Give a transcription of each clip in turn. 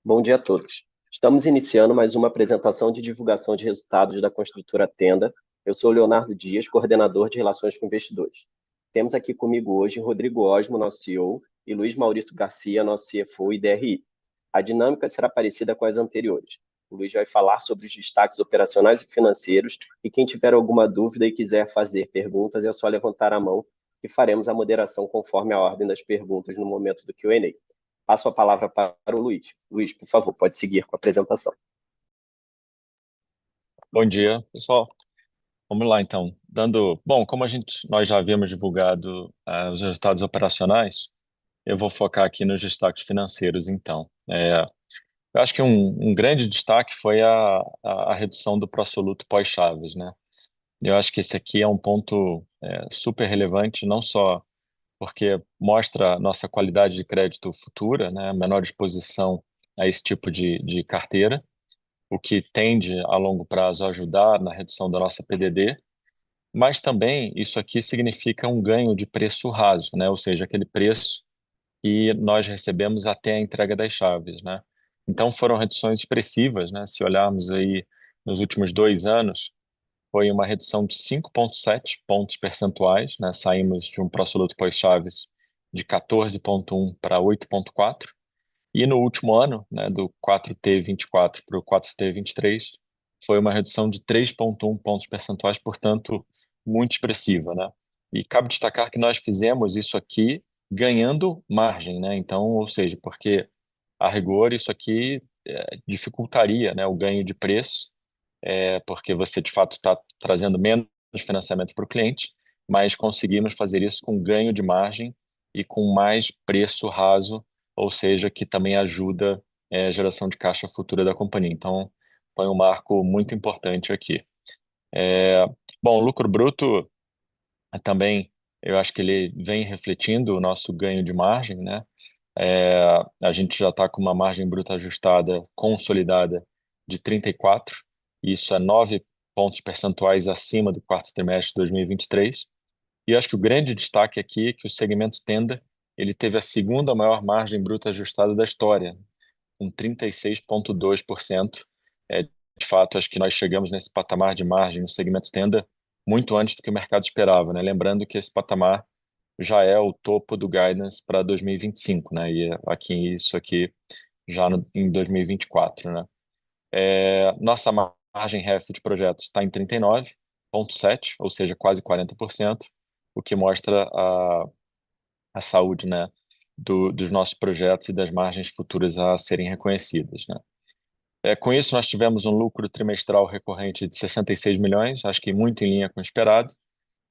Bom dia a todos. Estamos iniciando mais uma apresentação de divulgação de resultados da construtora Tenda. Eu sou Leonardo Dias, coordenador de Relações com Investidores. Temos aqui comigo hoje Rodrigo Osmo, nosso CEO, e Luiz Maurício Garcia, nosso CFO e DRI. A dinâmica será parecida com as anteriores. O Luiz vai falar sobre os destaques operacionais e financeiros, e quem tiver alguma dúvida e quiser fazer perguntas, é só levantar a mão, que faremos a moderação conforme a ordem das perguntas no momento do Q&A. Passo a palavra para o Luiz. Luiz, por favor, pode seguir com a apresentação. Bom dia, pessoal. Vamos lá, então. Bom, como nós já havíamos divulgado os resultados operacionais, eu vou focar aqui nos destaques financeiros, então. Eu acho que um grande destaque foi a redução do pró-soluto pós-chaves, né? Eu acho que esse aqui é um ponto super relevante, não só porque mostra a nossa qualidade de crédito futura, né? Menor exposição a esse tipo de carteira, o que tende a longo prazo a ajudar na redução da nossa PDD, mas também isso aqui significa um ganho de preço raso, né? Ou seja, aquele preço que nós recebemos até a entrega das chaves, né? Então foram reduções expressivas, né? Se olharmos aí nos últimos 2 anos, foi uma redução de 5,7 pontos percentuais, né? Saímos de um pró-soluto pós-chaves de 14,1 para 8,4. E no último ano, né, do 4T24 para o 4T23, foi uma redução de 3,1 pontos percentuais, portanto, muito expressiva, né? E cabe destacar que nós fizemos isso aqui ganhando margem, né? Então, ou seja, porque a rigor isso aqui dificultaria, né, o ganho de preço, porque você de fato está trazendo menos financiamento para o cliente, mas conseguimos fazer isso com ganho de margem e com mais preço raso, ou seja, que também ajuda a geração de caixa futura da companhia. Então, foi um marco muito importante aqui. Bom, o lucro bruto também, eu acho que ele vem refletindo o nosso ganho de margem, né? A gente já está com uma margem bruta ajustada consolidada de 34, e isso é 9 pontos percentuais acima do quarto trimestre de 2023. E eu acho que o grande destaque aqui é que o segmento Tenda ele teve a segunda maior margem bruta ajustada da história, com 36,2%. De fato, acho que nós chegamos nesse patamar de margem no segmento Tenda muito antes do que o mercado esperava, né? Lembrando que esse patamar já é o topo do guidance para 2025, né? E isso aqui já em 2024, né? Nossa margem REF de projetos está em 39,7, ou seja, quase 40%, o que mostra a saúde, né, dos nossos projetos e das margens futuras a serem reconhecidas, né? Com isso, nós tivemos um lucro trimestral recorrente de 66 milhões, acho que muito em linha com o esperado.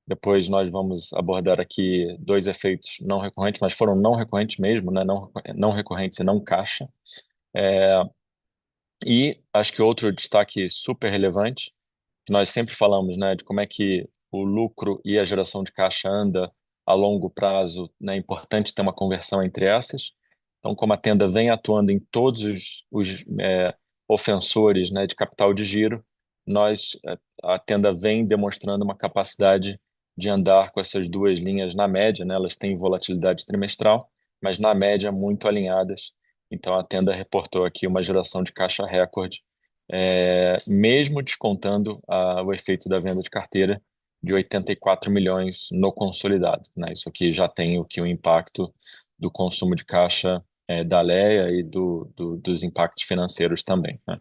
Depois nós vamos abordar aqui dois efeitos não recorrentes, mas foram não recorrentes mesmo, né? Não recorrentes e não caixa. E acho que outro destaque super relevante, que nós sempre falamos, né, de como é que o lucro e a geração de caixa anda a longo prazo, né, é importante ter uma conversão entre essas. Então, como a Tenda vem atuando em todos os ofensores, né, de capital de giro, a Tenda vem demonstrando uma capacidade de andar com essas duas linhas na média, né, elas têm volatilidade trimestral, mas na média muito alinhadas. Então, a Tenda reportou aqui uma geração de caixa recorde, mesmo descontando o efeito da venda de carteira de 84 milhões no consolidado, né? Isso aqui já tem o impacto do consumo de caixa da Alea e dos impactos financeiros também, né?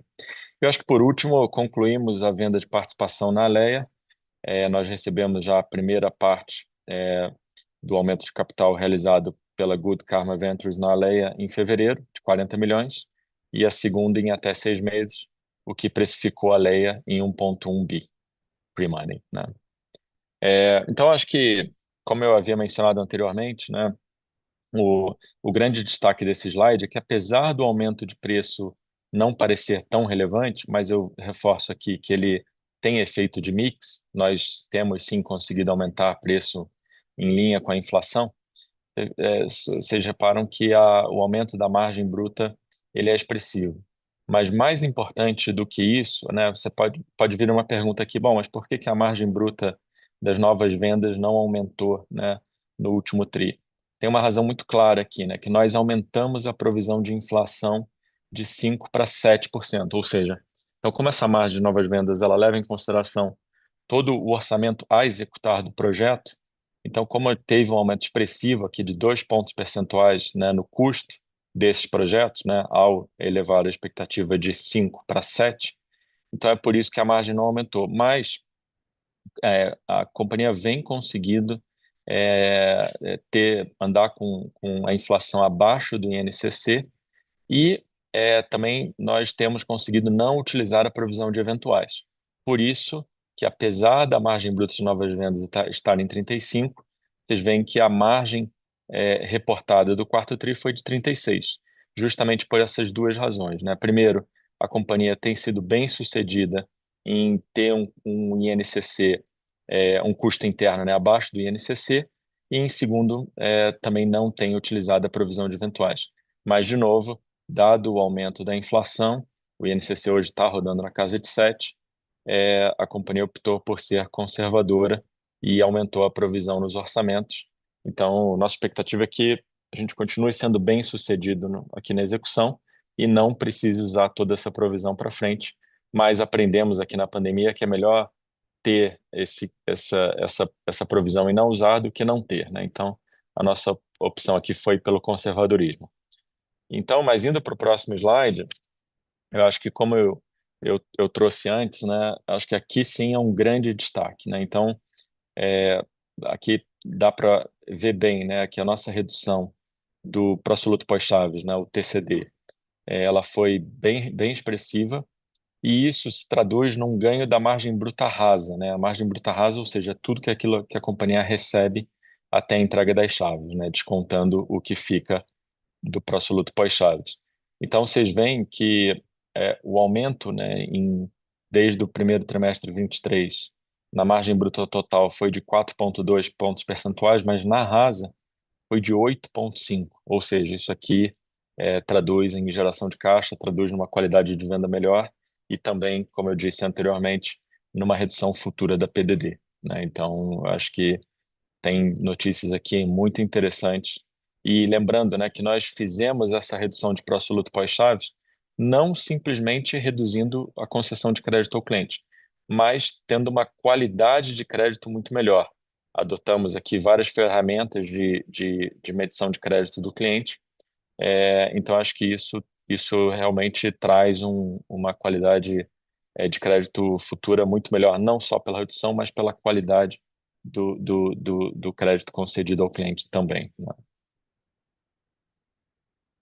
Eu acho que, por último, concluímos a venda de participação na Alea. Nós recebemos já a primeira parte do aumento de capital realizado pela Good Karma Ventures na Alea em fevereiro, de 40 milhões, e a segunda em até 6 meses, o que precificou a Alea em 1,1 bi pre-money, né? Então, acho que, como eu havia mencionado anteriormente, né, o grande destaque desse slide é que, apesar do aumento de preço não parecer tão relevante, mas eu reforço aqui que ele tem efeito de mix, nós temos sim conseguido aumentar preço em linha com a inflação. Vocês reparam que o aumento da margem bruta ele é expressivo. Mas mais importante do que isso, né, você pode vir uma pergunta aqui, bom, mas por que que a margem bruta das novas vendas não aumentou, né, no último tri? Tem uma razão muito clara aqui, né, que nós aumentamos a provisão de inflação de 5% para 7%, ou seja, então como essa margem de novas vendas ela leva em consideração todo o orçamento a executar do projeto, então como teve um aumento expressivo aqui de 2 pontos percentuais, né, no custo desses projetos, né, ao elevar a expectativa de 5 para 7, então é por isso que a margem não aumentou, mas a companhia vem conseguindo andar com a inflação abaixo do INCC e também nós temos conseguido não utilizar a provisão de eventuais. Por isso que, apesar da margem bruta de novas vendas estar em 35, vocês veem que a margem reportada do quarto tri foi de 36, justamente por essas duas razões, né? Primeiro, a companhia tem sido bem sucedida em ter um INCC, um custo interno, né, abaixo do INCC, e em segundo, também não tem utilizado a provisão de eventuais. Mas, de novo, dado o aumento da inflação, o INCC hoje está rodando na casa de 7, a companhia optou por ser conservadora e aumentou a provisão nos orçamentos. Então, nossa expectativa é que a gente continue sendo bem sucedido aqui na execução e não precise usar toda essa provisão para frente, mas aprendemos aqui na pandemia que é melhor ter essa provisão e não usar do que não ter, né? Então, a nossa opção aqui foi pelo conservadorismo. Então, mas indo para o próximo slide, eu acho que como eu trouxe antes, né, acho que aqui sim é um grande destaque, né? Então, aqui dá para ver bem, né, que a nossa redução do pró-soluto pós-chaves, né, o TCD, ela foi bem expressiva e isso se traduz num ganho da margem bruta rasa, né? A margem bruta rasa, ou seja, tudo que aquilo que a companhia recebe até a entrega das chaves, né, descontando o que fica do pró-soluto pós-chaves. Então, vocês veem que o aumento, né, desde o primeiro trimestre de 23, na margem bruta total foi de 4,2 pontos percentuais, mas na rasa foi de 8,5. Ou seja, isso aqui traduz em geração de caixa, traduz numa qualidade de venda melhor e também, como eu disse anteriormente, numa redução futura da PDD, né? Então, eu acho que tem notícias aqui muito interessantes. E lembrando, né, que nós fizemos essa redução de pró-soluto pós-chaves não simplesmente reduzindo a concessão de crédito ao cliente, mas tendo uma qualidade de crédito muito melhor. Adotamos aqui várias ferramentas de medição de crédito do cliente, então acho que isso realmente traz uma qualidade de crédito futura muito melhor, não só pela redução, mas pela qualidade do crédito concedido ao cliente também, né?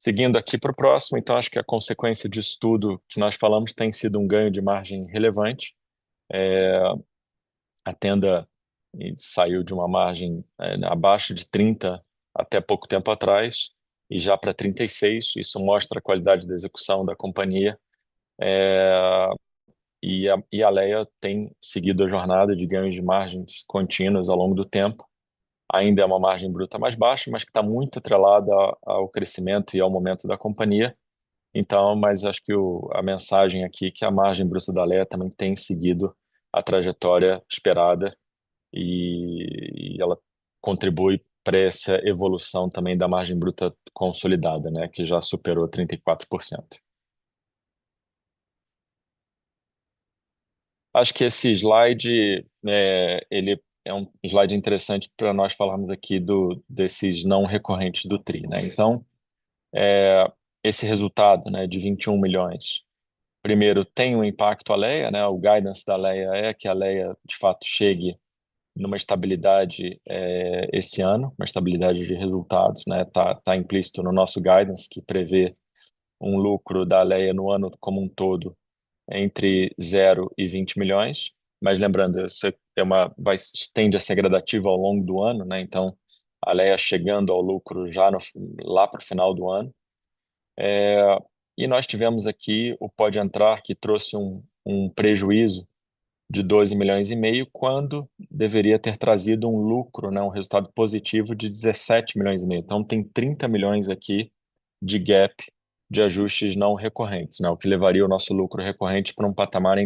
Seguindo aqui para o próximo, então acho que a consequência disso tudo que nós falamos tem sido um ganho de margem relevante. A Tenda saiu de uma margem abaixo de 30 até pouco tempo atrás e já para 36. Isso mostra a qualidade da execução da companhia. E a Alea tem seguido a jornada de ganhos de margens contínuas ao longo do tempo. Ainda é uma margem bruta mais baixa, mas que está muito atrelada ao crescimento e ao momento da companhia. Então, mas acho que a mensagem aqui é que a margem bruta da Alea também tem seguido a trajetória esperada e ela contribui para essa evolução também da margem bruta consolidada, né, que já superou 34%. Acho que esse slide, ele é um slide interessante para nós falarmos aqui desses não recorrentes do TRI, né? Então, esse resultado, né, de 21 milhões, primeiro tem um impacto Alea, né? O guidance da Alea é que a Alea, de fato, chegue numa estabilidade esse ano, uma estabilidade de resultados, né? Tá implícito no nosso guidance, que prevê um lucro da Alea no ano como um todo entre 0 e 20 milhões, mas lembrando, essa tende a ser gradativa ao longo do ano, né? Então, a Alea chegando ao lucro já lá para o final do ano. E nós tivemos aqui o Pode Entrar, que trouxe um prejuízo de 12 milhões e meio, quando deveria ter trazido um lucro, né, um resultado positivo de 17 milhões e meio. Então, tem 30 milhões aqui de gap de ajustes não recorrentes, né, o que levaria o nosso lucro recorrente para um patamar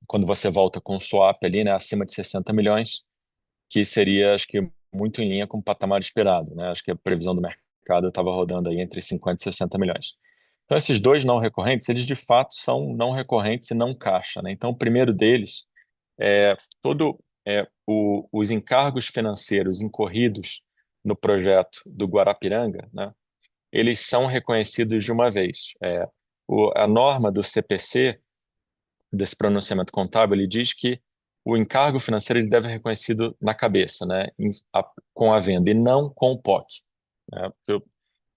quando você volta com o swap ali, né, acima de 60 milhões, que seria, acho que, muito em linha com o patamar esperado, né? Acho que a previsão do mercado mercado estava rodando aí entre 50 e 60 milhões. Então, esses dois não recorrentes, eles de fato são não recorrentes e não caixa, né? Então, o primeiro deles é todo os encargos financeiros incorridos no projeto do Guarapiranga, né? Eles são reconhecidos de uma vez. A norma do CPC, desse pronunciamento contábil, ele diz que o encargo financeiro ele deve ser reconhecido na cabeça, né, com a venda, e não com o POC. Né, porque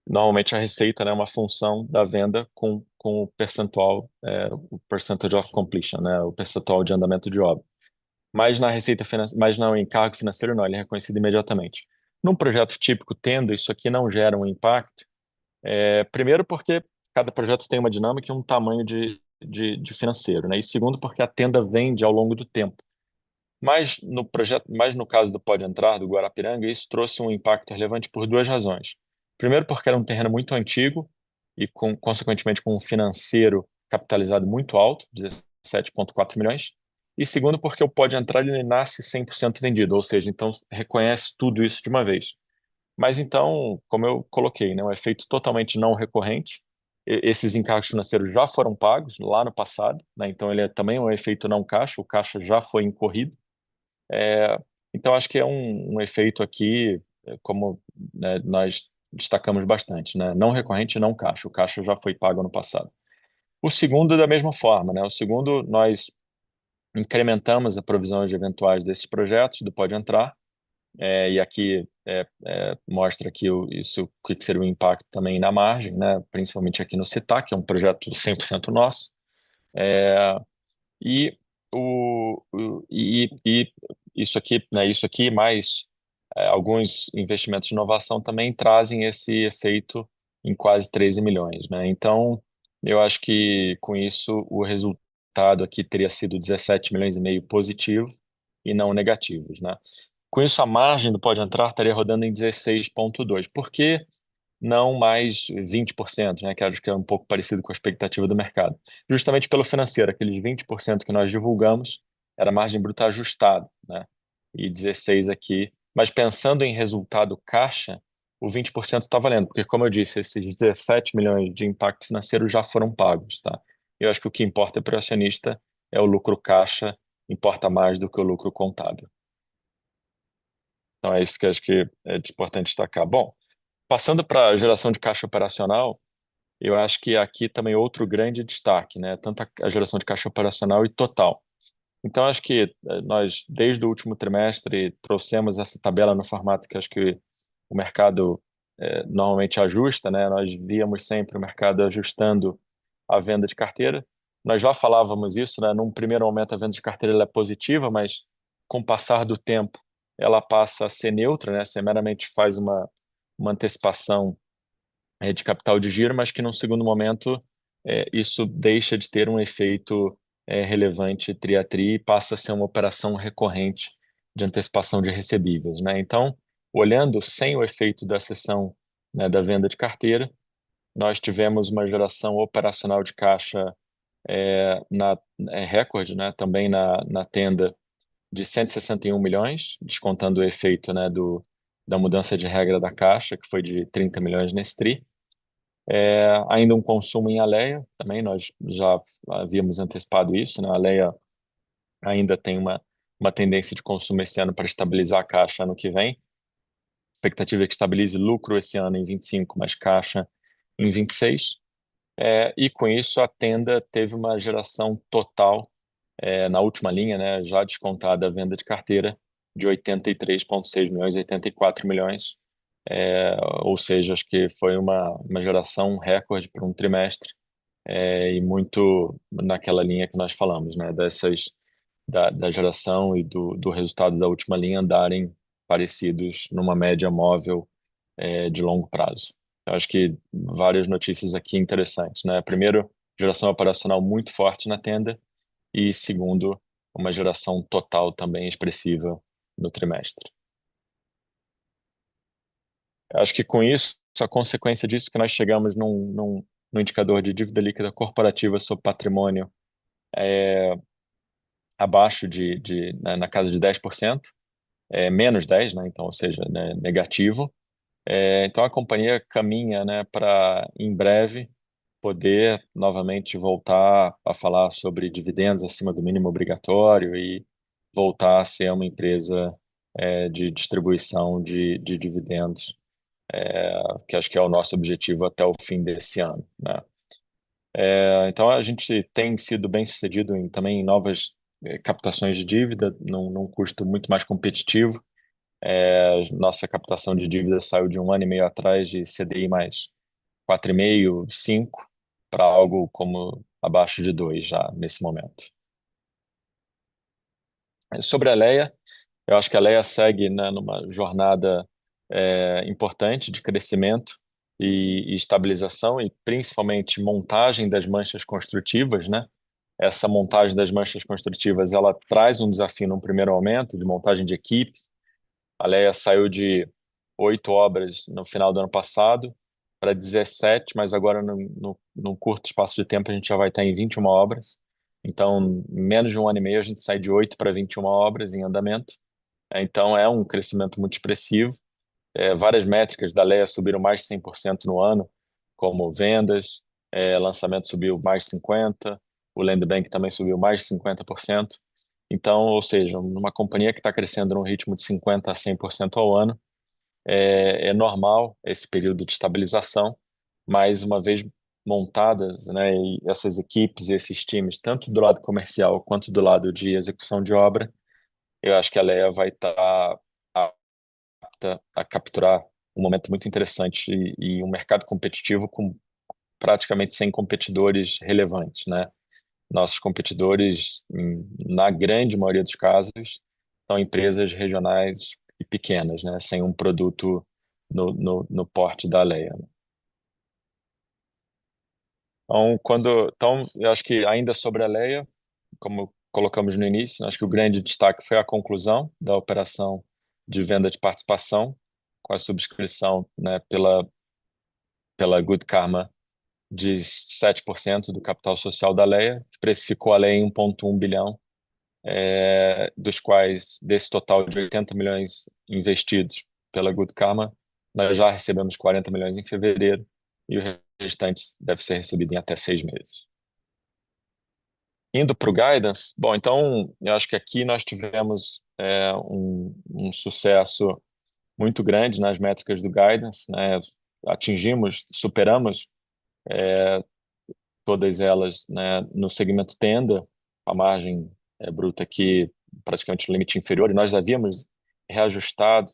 normalmente a receita, né, é uma função da venda com o percentual, o percentage of completion, né, o percentual de andamento de obra. Mas na receita mas no encargo financeiro não, ele é reconhecido imediatamente. Num projeto típico, tendo isso aqui não gera um impacto, primeiro porque cada projeto tem uma dinâmica e um tamanho de financeiro, né? E segundo porque a tenda vende ao longo do tempo. Mas no caso do Pode Entrar, do Guarapiranga, isso trouxe um impacto relevante por duas razões. Primeiro porque era um terreno muito antigo e consequentemente com um financeiro capitalizado muito alto, 17,4 milhões. E segundo porque o Pode Entrar ele nasce 100% vendido, ou seja, então reconhece tudo isso de uma vez. Mas então, como eu coloquei, né, um efeito totalmente não recorrente. Esses encargos financeiros já foram pagos lá no passado, né, então ele é também um efeito não caixa, o caixa já foi incorrido. É, então acho que é um efeito aqui, como né, nós destacamos bastante, né, não recorrente e não caixa, o caixa já foi pago no passado. O segundo, da mesma forma, né, o segundo, nós incrementamos a provisão de eventuais desses projetos do Pode Entrar, e aqui mostra aqui o que seria o impacto também na margem, né? Principalmente aqui no CITAC, que é um projeto 100% nosso. E, e isso aqui, né, isso aqui mais alguns investimentos de inovação também trazem esse efeito em quase 13 milhões, né? Então, eu acho que com isso o resultado aqui teria sido 17 milhões e meio positivo e não negativos, né? Com isso, a margem do Pode Entrar estaria rodando em 16,2%. Por que não mais 20%, né, que acho que é um pouco parecido com a expectativa do mercado? Justamente pelo financeiro, aqueles 20% que nós divulgamos era margem bruta ajustada, né? E 16% aqui. Mas pensando em resultado caixa, o 20% está valendo, porque, como eu disse, esses 17 milhões de impacto financeiro já foram pagos, tá? Eu acho que o que importa para o acionista é o lucro caixa, importa mais do que o lucro contábil. Então, é isso que eu acho que é importante destacar. Bom, passando para a geração de caixa operacional, eu acho que aqui também outro grande destaque, né? Tanto a geração de caixa operacional e total. Então, acho que nós, desde o último trimestre, trouxemos essa tabela no formato que acho que o mercado normalmente ajusta, né? Nós víamos sempre o mercado ajustando a venda de carteira. Nós já falávamos isso, né? Num primeiro momento, a venda de carteira ela é positiva, mas com o passar do tempo, ela passa a ser neutra, né? Você meramente faz uma antecipação de capital de giro, mas que num segundo momento isso deixa de ter um efeito relevante tri a tri e passa a ser uma operação recorrente de antecipação de recebíveis, né? Então, olhando sem o efeito da cessão, né, da venda de carteira, nós tivemos uma geração operacional de caixa recorde, né, também na tenda de 161 milhões, descontando o efeito, né, da mudança de regra da Caixa, que foi de 30 milhões nesse TRI. Ainda um consumo em Alea, também nós já havíamos antecipado isso, né? A Alea ainda tem uma tendência de consumo esse ano para estabilizar a Caixa ano que vem. A expectativa é que estabilize lucro esse ano em 25, mas Caixa em 26. E com isso a Tenda teve uma geração total na última linha, né, já descontada a venda de carteira, de 83,6 milhões, 84 milhões, ou seja, acho que foi uma geração recorde para um trimestre, e muito naquela linha que nós falamos, né, da geração e do resultado da última linha andarem parecidos numa média móvel de longo prazo. Eu acho que várias notícias aqui interessantes, né? Primeiro, geração operacional muito forte na Tenda, e segundo, uma geração total também expressiva no trimestre. Acho que com isso, a consequência disso é que nós chegamos num indicador de dívida líquida corporativa sobre patrimônio abaixo né, na casa de 10%, menos 10, né, então, ou seja, né, negativo, Então a companhia caminha, né, para em breve poder novamente voltar a falar sobre dividendos acima do mínimo obrigatório e voltar a ser uma empresa de distribuição de dividendos, que acho que é o nosso objetivo até o fim desse ano, né? Então a gente tem sido bem sucedido também em novas captações de dívida num custo muito mais competitivo. Nossa captação de dívida saiu de um ano e meio atrás de CDI mais 4,5, 5, para algo como abaixo de 2 já nesse momento. Sobre a Alea, eu acho que a Alea segue, né, numa jornada importante de crescimento e estabilização e principalmente montagem das manchas construtivas, né? Essa montagem das manchas construtivas, ela traz um desafio num primeiro momento de montagem de equipes. A Alea saiu de 8 obras no final do ano passado para 17, mas agora num curto espaço de tempo a gente já vai estar em 21 obras. Então, em menos de um ano e meio a gente sai de 8 para 21 obras em andamento. Então, é um crescimento muito expressivo. Várias métricas da Alea subiram mais de 100% no ano, como vendas, lançamento subiu mais de 50%, o Land Bank também subiu mais de 50%. Então, ou seja, numa companhia que está crescendo num ritmo de 50% a 100% ao ano, é normal esse período de estabilização, mas uma vez montadas, né, e essas equipes, esses times, tanto do lado comercial quanto do lado de execução de obra, eu acho que a Alea vai estar apta a capturar um momento muito interessante e um mercado competitivo com praticamente 100 competidores relevantes, né? Nossos competidores, na grande maioria dos casos, são empresas regionais e pequenas, né? Sem um produto no porte da Alea. Então, eu acho que ainda sobre a Alea, como colocamos no início, acho que o grande destaque foi a conclusão da operação de venda de participação, com a subscrição, né, pela Good Karma de 7% do capital social da Alea, que precificou a Alea em 1,1 bilhão, dos quais, desse total de 80 milhões investidos pela Good Karma, nós já recebemos 40 milhões em fevereiro e o restante deve ser recebido em até 6 meses. Indo para o guidance, bom, então eu acho que aqui nós tivemos um sucesso muito grande nas métricas do guidance, né? Atingimos, superamos todas elas, né, no segmento tenda, a margem bruta aqui praticamente no limite inferior, e nós havíamos reajustado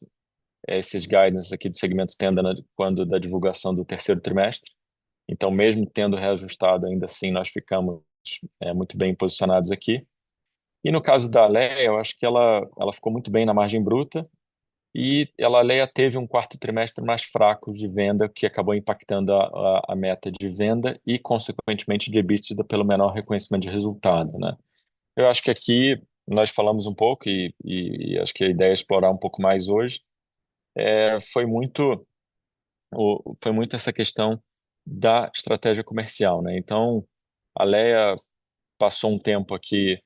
esses guidance aqui do segmento tenda quando da divulgação do terceiro trimestre. Então, mesmo tendo reajustado, ainda assim nós ficamos muito bem posicionados aqui. E no caso da Alea, eu acho que ela ficou muito bem na margem bruta e a Alea teve um quarto trimestre mais fraco de venda, que acabou impactando a meta de venda e, consequentemente, de EBITDA pelo menor reconhecimento de resultado, né? Eu acho que aqui nós falamos um pouco e acho que a ideia é explorar um pouco mais hoje. Foi muito essa questão da estratégia comercial, né? Então, a Alea passou um tempo aqui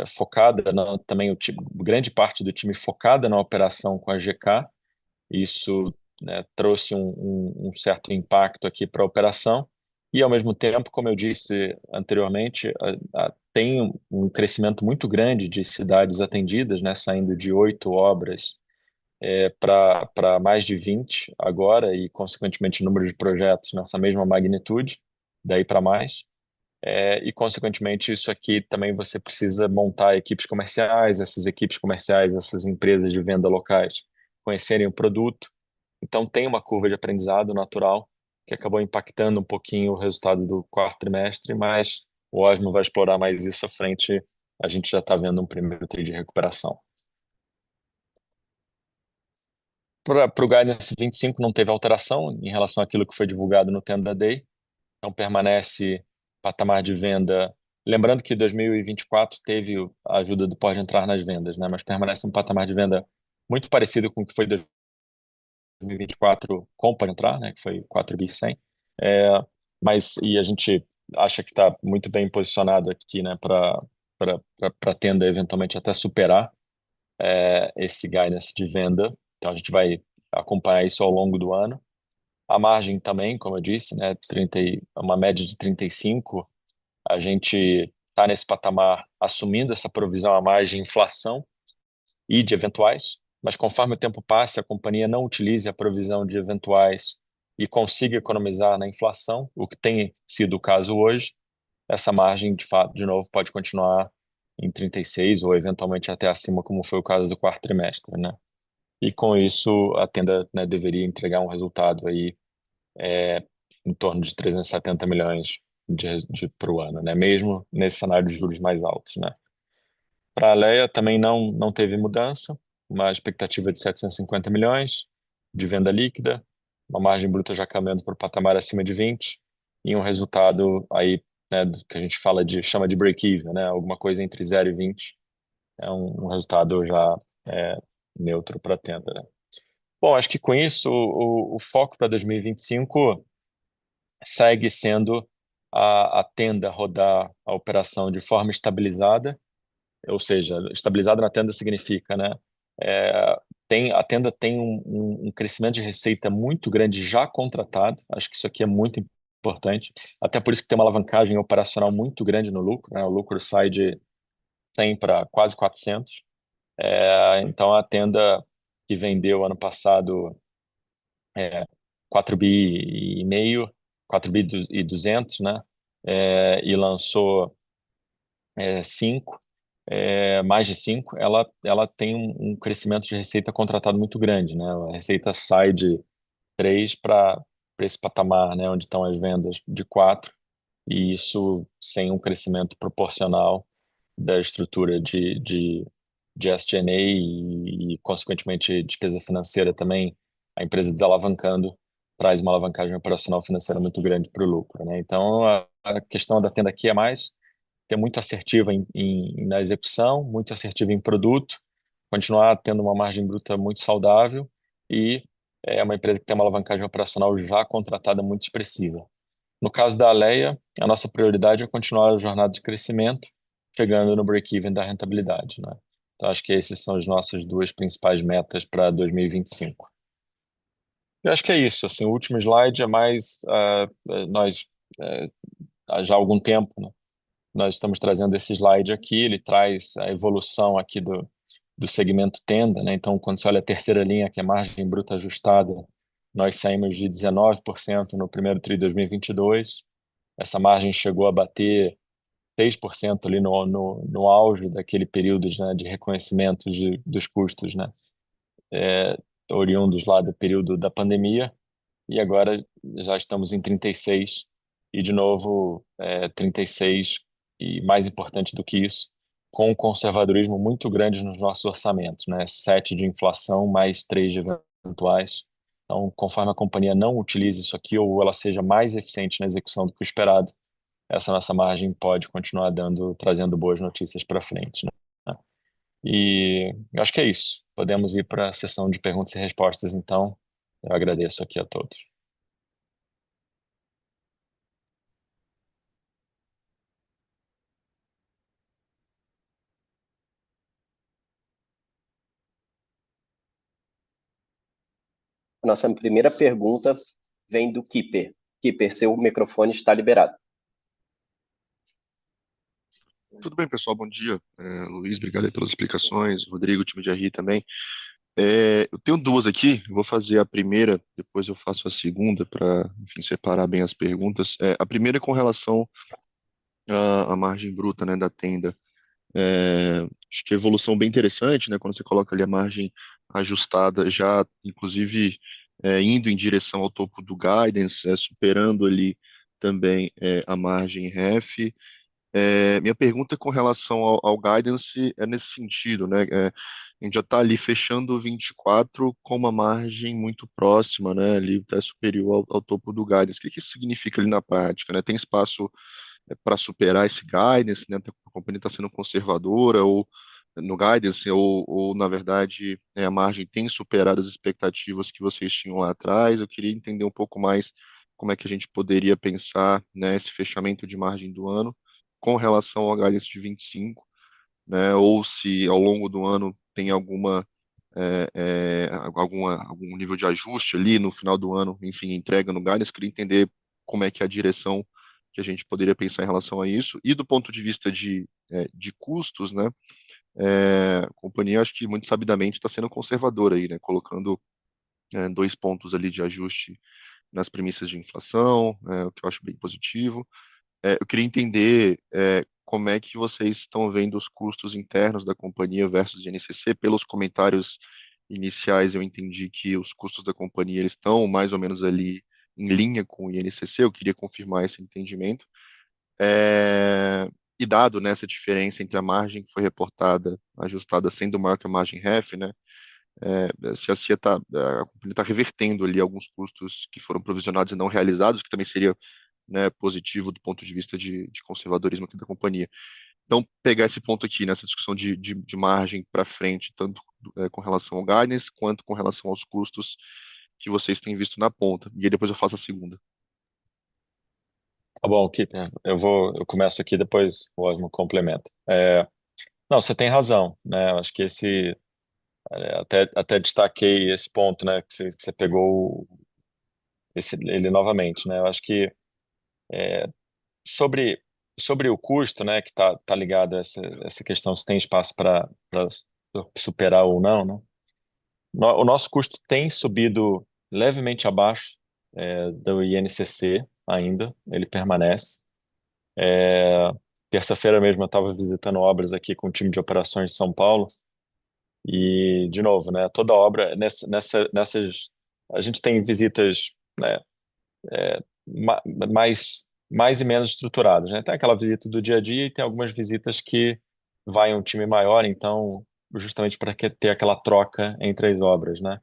focada, também grande parte do time focada na operação com a GK. Isso, né, trouxe um certo impacto aqui para a operação e, ao mesmo tempo, como eu disse anteriormente, tem um crescimento muito grande de cidades atendidas, né, saindo de 8 obras para mais de 20 agora e, consequentemente, o número de projetos nessa mesma magnitude, daí para mais. E, consequentemente, isso aqui também você precisa montar equipes comerciais, essas equipes comerciais, essas empresas de venda locais, conhecerem o produto. Então, tem uma curva de aprendizado natural que acabou impactando um pouquinho o resultado do quarto trimestre, mas o Osmo vai explorar mais isso à frente. A gente já está vendo um primeiro tri de recuperação. Para o Guidance 25 não teve alteração em relação àquilo que foi divulgado no Tenda Day. Então, permanece patamar de venda. Lembrando que 2024 teve a ajuda do Pode Entrar nas vendas, né? Mas permanece um patamar de venda muito parecido com o que foi 2024 com o Pode Entrar, né? Que foi 4 bi 100. E a gente acha que está muito bem posicionado aqui, né? Para a Tenda eventualmente até superar esse guidance de venda. Então, a gente vai acompanhar isso ao longo do ano. A margem também, como eu disse, né, uma média de 35, a gente está nesse patamar assumindo essa provisão a mais de inflação e de eventuais, mas conforme o tempo passe, a companhia não utilize a provisão de eventuais e consiga economizar na inflação, o que tem sido o caso hoje, essa margem, de fato, de novo, pode continuar em 36 ou eventualmente até acima, como foi o caso do quarto trimestre, né? E com isso, a Tenda, né, deveria entregar um resultado aí em torno de 370 milhões para o ano, né? Mesmo nesse cenário de juros mais altos, né? Para a Alea também não teve mudança, uma expectativa de 750 milhões de venda líquida, uma margem bruta já caminhando para o patamar acima de 20 e um resultado aí, né, que a gente chama de break-even, né? Alguma coisa entre 0 e 20 é um resultado já neutro para a Tenda, né? Bom, acho que com isso o foco para 2025 segue sendo a Tenda rodar a operação de forma estabilizada, ou seja, estabilizado na Tenda significa, né, a Tenda tem um crescimento de receita muito grande já contratado, acho que isso aqui é muito importante, até por isso que tem uma alavancagem operacional muito grande no lucro, né, o lucro sai de 100 para quase 400, então a Tenda que vendeu ano passado 4 bi e meio, 4 bi e 200, né, e lançou 5, mais de 5, ela tem um crescimento de receita contratado muito grande, né? A receita sai de 3 para esse patamar, né, onde estão as vendas de 4, e isso sem um crescimento proporcional da estrutura de SG&A consequentemente, despesa financeira também, a empresa desalavancando traz uma alavancagem operacional financeira muito grande para o lucro, né? Então, a questão da Tenda aqui é mais ter muito assertiva na execução, muito assertiva em produto, continuar tendo uma margem bruta muito saudável e é uma empresa que tem uma alavancagem operacional já contratada muito expressiva. No caso da Alea, a nossa prioridade é continuar a jornada de crescimento, chegando no break-even da rentabilidade, né? Então, acho que essas são as nossas duas principais metas para 2025. Eu acho que é isso. Assim, o último slide é mais nós já há algum tempo, né, nós estamos trazendo esse slide aqui, ele traz a evolução aqui do segmento Tenda, né? Então, quando você olha a terceira linha, que é margem bruta ajustada, nós saímos de 19% no primeiro tri de 2022, essa margem chegou a bater 6% ali no auge daquele período, né, de reconhecimento dos custos, né, oriundos lá do período da pandemia, e agora já estamos em 36, e de novo 36, e mais importante do que isso, com um conservadorismo muito grande nos nossos orçamentos, né? 7 de inflação, mais 3 de eventuais. Então, conforme a companhia não utilize isso aqui, ou ela seja mais eficiente na execução do que o esperado, essa nossa margem pode continuar trazendo boas notícias para frente, né? E eu acho que é isso. Podemos ir para a sessão de perguntas e respostas, então. Eu agradeço aqui a todos. Nossa primeira pergunta vem do Keeper. Keeper, seu microfone está liberado. Tudo bem, pessoal? Bom dia. Luiz, obrigado aí pelas explicações. Rodrigo, time de RI também. Eu tenho duas aqui, eu vou fazer a primeira, depois eu faço a segunda para, enfim, separar bem as perguntas. A primeira é com relação à margem bruta, né, da Tenda. Acho que a evolução bem interessante, né, quando você coloca ali a margem ajustada, já inclusive indo em direção ao topo do guidance, superando ali também a margem REF. Minha pergunta com relação ao guidance é nesse sentido, né? A gente já está ali fechando o 24 com uma margem muito próxima, né? Ali até superior ao topo do guidance. O que isso significa ali na prática, né? Tem espaço para superar esse guidance, né? A companhia está sendo conservadora ou no guidance ou na verdade a margem tem superado as expectativas que vocês tinham lá atrás. Eu queria entender um pouco mais como é que a gente poderia pensar, né, esse fechamento de margem do ano com relação ao guidance de 25, né? Ou se ao longo do ano tem alguma algum nível de ajuste ali no final do ano, enfim, entrega no guidance. Queria entender como é que é a direção que a gente poderia pensar em relação a isso. E do ponto de vista de custos, né? A companhia, acho que muito sabidamente está sendo conservadora aí, né? Colocando 2 pontos ali de ajuste nas premissas de inflação, o que eu acho bem positivo. Eu queria entender como é que vocês estão vendo os custos internos da companhia versus INCC. Pelos comentários iniciais, eu entendi que os custos da companhia eles estão mais ou menos ali em linha com o INCC. Eu queria confirmar esse entendimento. E dado, né, essa diferença entre a margem que foi reportada, ajustada, sendo maior que a margem REF, né, se a companhia está revertendo ali alguns custos que foram provisionados e não realizados, que também seria, né, positivo do ponto de vista de conservadorismo aqui da companhia. Então, pegar esse ponto aqui, nessa discussão de margem para frente, tanto com relação ao guidance, quanto com relação aos custos que vocês têm visto na ponta. E aí depois eu faço a segunda. Tá bom, Keeper. Eu começo aqui, depois o Osmo complementa. Não, você tem razão, né? Eu acho que até destaquei esse ponto, né? Que você pegou ele novamente, né? Eu acho que sobre, sobre o custo, né? Que tá ligado a essa questão se tem espaço para superar ou não, né? O nosso custo tem subido levemente abaixo do INCC ainda, ele permanece. Terça-feira mesmo eu estava visitando obras aqui com o time de operações de São Paulo e, de novo, né, toda obra, nessas, a gente tem visitas, né, mais e menos estruturadas, né? Tem aquela visita do dia a dia e tem algumas visitas que vai um time maior, então, justamente para ter aquela troca entre as obras, né?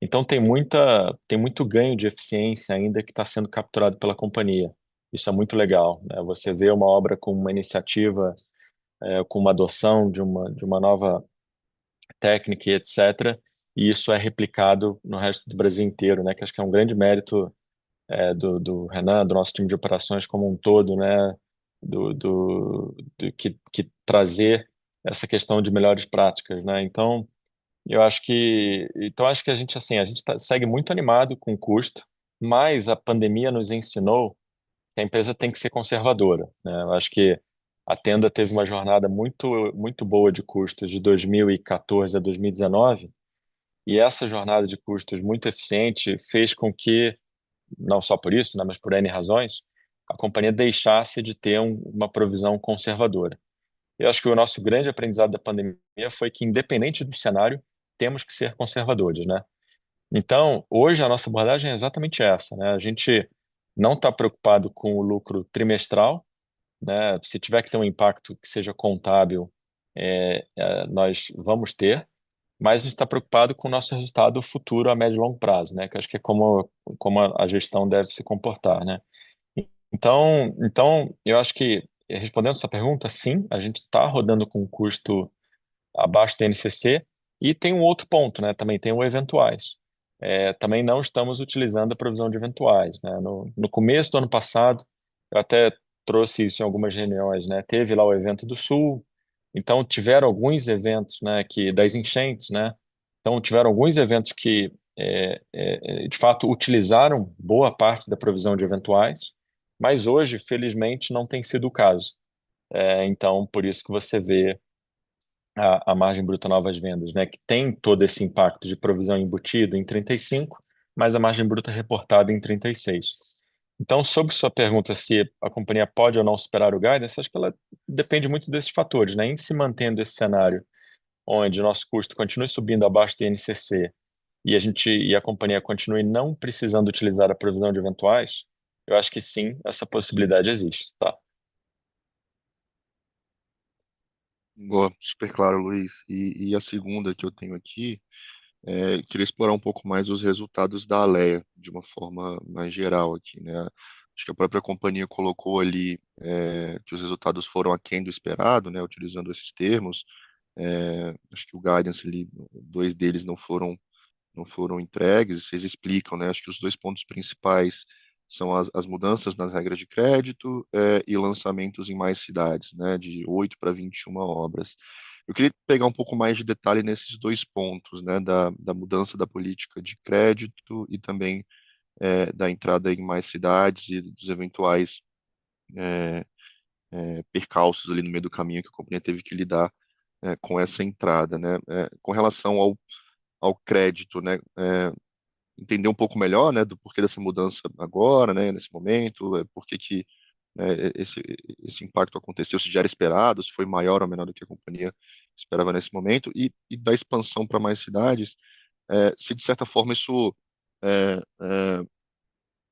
Então tem muito ganho de eficiência ainda que está sendo capturado pela companhia. Isso é muito legal, né? Você vê uma obra com uma iniciativa, com uma adoção de uma nova técnica e etc. E isso é replicado no resto do Brasil inteiro, né? Que acho que é um grande mérito do Renan, do nosso time de operações como um todo, né? Que trazer essa questão de melhores práticas, né? Então acho que a gente assim, segue muito animado com o custo, mas a pandemia nos ensinou que a empresa tem que ser conservadora, né? Eu acho que a Tenda teve uma jornada muito boa de custos de 2014 a 2019, e essa jornada de custos muito eficiente fez com que, não só por isso, né, mas por N razões, a companhia deixasse de ter uma provisão conservadora. Eu acho que o nosso grande aprendizado da pandemia foi que, independente do cenário, temos que ser conservadores, né? Então, hoje a nossa abordagem é exatamente essa, né? A gente não está preocupado com o lucro trimestral, né? Se tiver que ter um impacto que seja contábil, nós vamos ter, mas a gente está preocupado com o nosso resultado futuro a médio e longo prazo, né? Que eu acho que é como a gestão deve se comportar, né? Então, eu acho que, respondendo a sua pergunta, sim, a gente está rodando com um custo abaixo do NCC, e tem um outro ponto, né? Também tem o eventuais. Também não estamos utilizando a provisão de eventuais, né? No começo do ano passado, eu até trouxe isso em algumas reuniões, né? Teve lá o evento do Sul, então tiveram alguns eventos, né? Das enchentes, né? Então tiveram alguns eventos que de fato utilizaram boa parte da provisão de eventuais, mas hoje, felizmente, não tem sido o caso. Então, por isso que você vê a margem bruta novas vendas, né, que tem todo esse impacto de provisão embutida em 35, mas a margem bruta reportada em 36. Então, sobre sua pergunta se a companhia pode ou não superar o guidance, acho que ela depende muito desses fatores, né? Em se mantendo esse cenário onde o nosso custo continue subindo abaixo do INCC e a companhia continue não precisando utilizar a provisão de eventuais, eu acho que sim, essa possibilidade existe, tá? Boa, super claro, Luiz. E a segunda que eu tenho aqui, eu queria explorar um pouco mais os resultados da Alea, de uma forma mais geral aqui, né? Acho que a própria companhia colocou ali que os resultados foram aquém do esperado, né? Utilizando esses termos. Acho que o guidance ali, 2 deles não foram entregues. Vocês explicam, né? Acho que os 2 pontos principais são as mudanças nas regras de crédito e lançamentos em mais cidades, né? De 8 para 21 obras. Eu queria pegar um pouco mais de detalhe nesses dois pontos, né, da mudança da política de crédito e também da entrada em mais cidades e dos eventuais é, percalços ali no meio do caminho que a companhia teve que lidar com essa entrada, né? Com relação ao crédito, né? Entender um pouco melhor, né, do porquê dessa mudança agora, né, nesse momento, por que que esse impacto aconteceu, se já era esperado, se foi maior ou menor do que a companhia esperava nesse momento, e da expansão para mais cidades, se de certa forma isso é, é,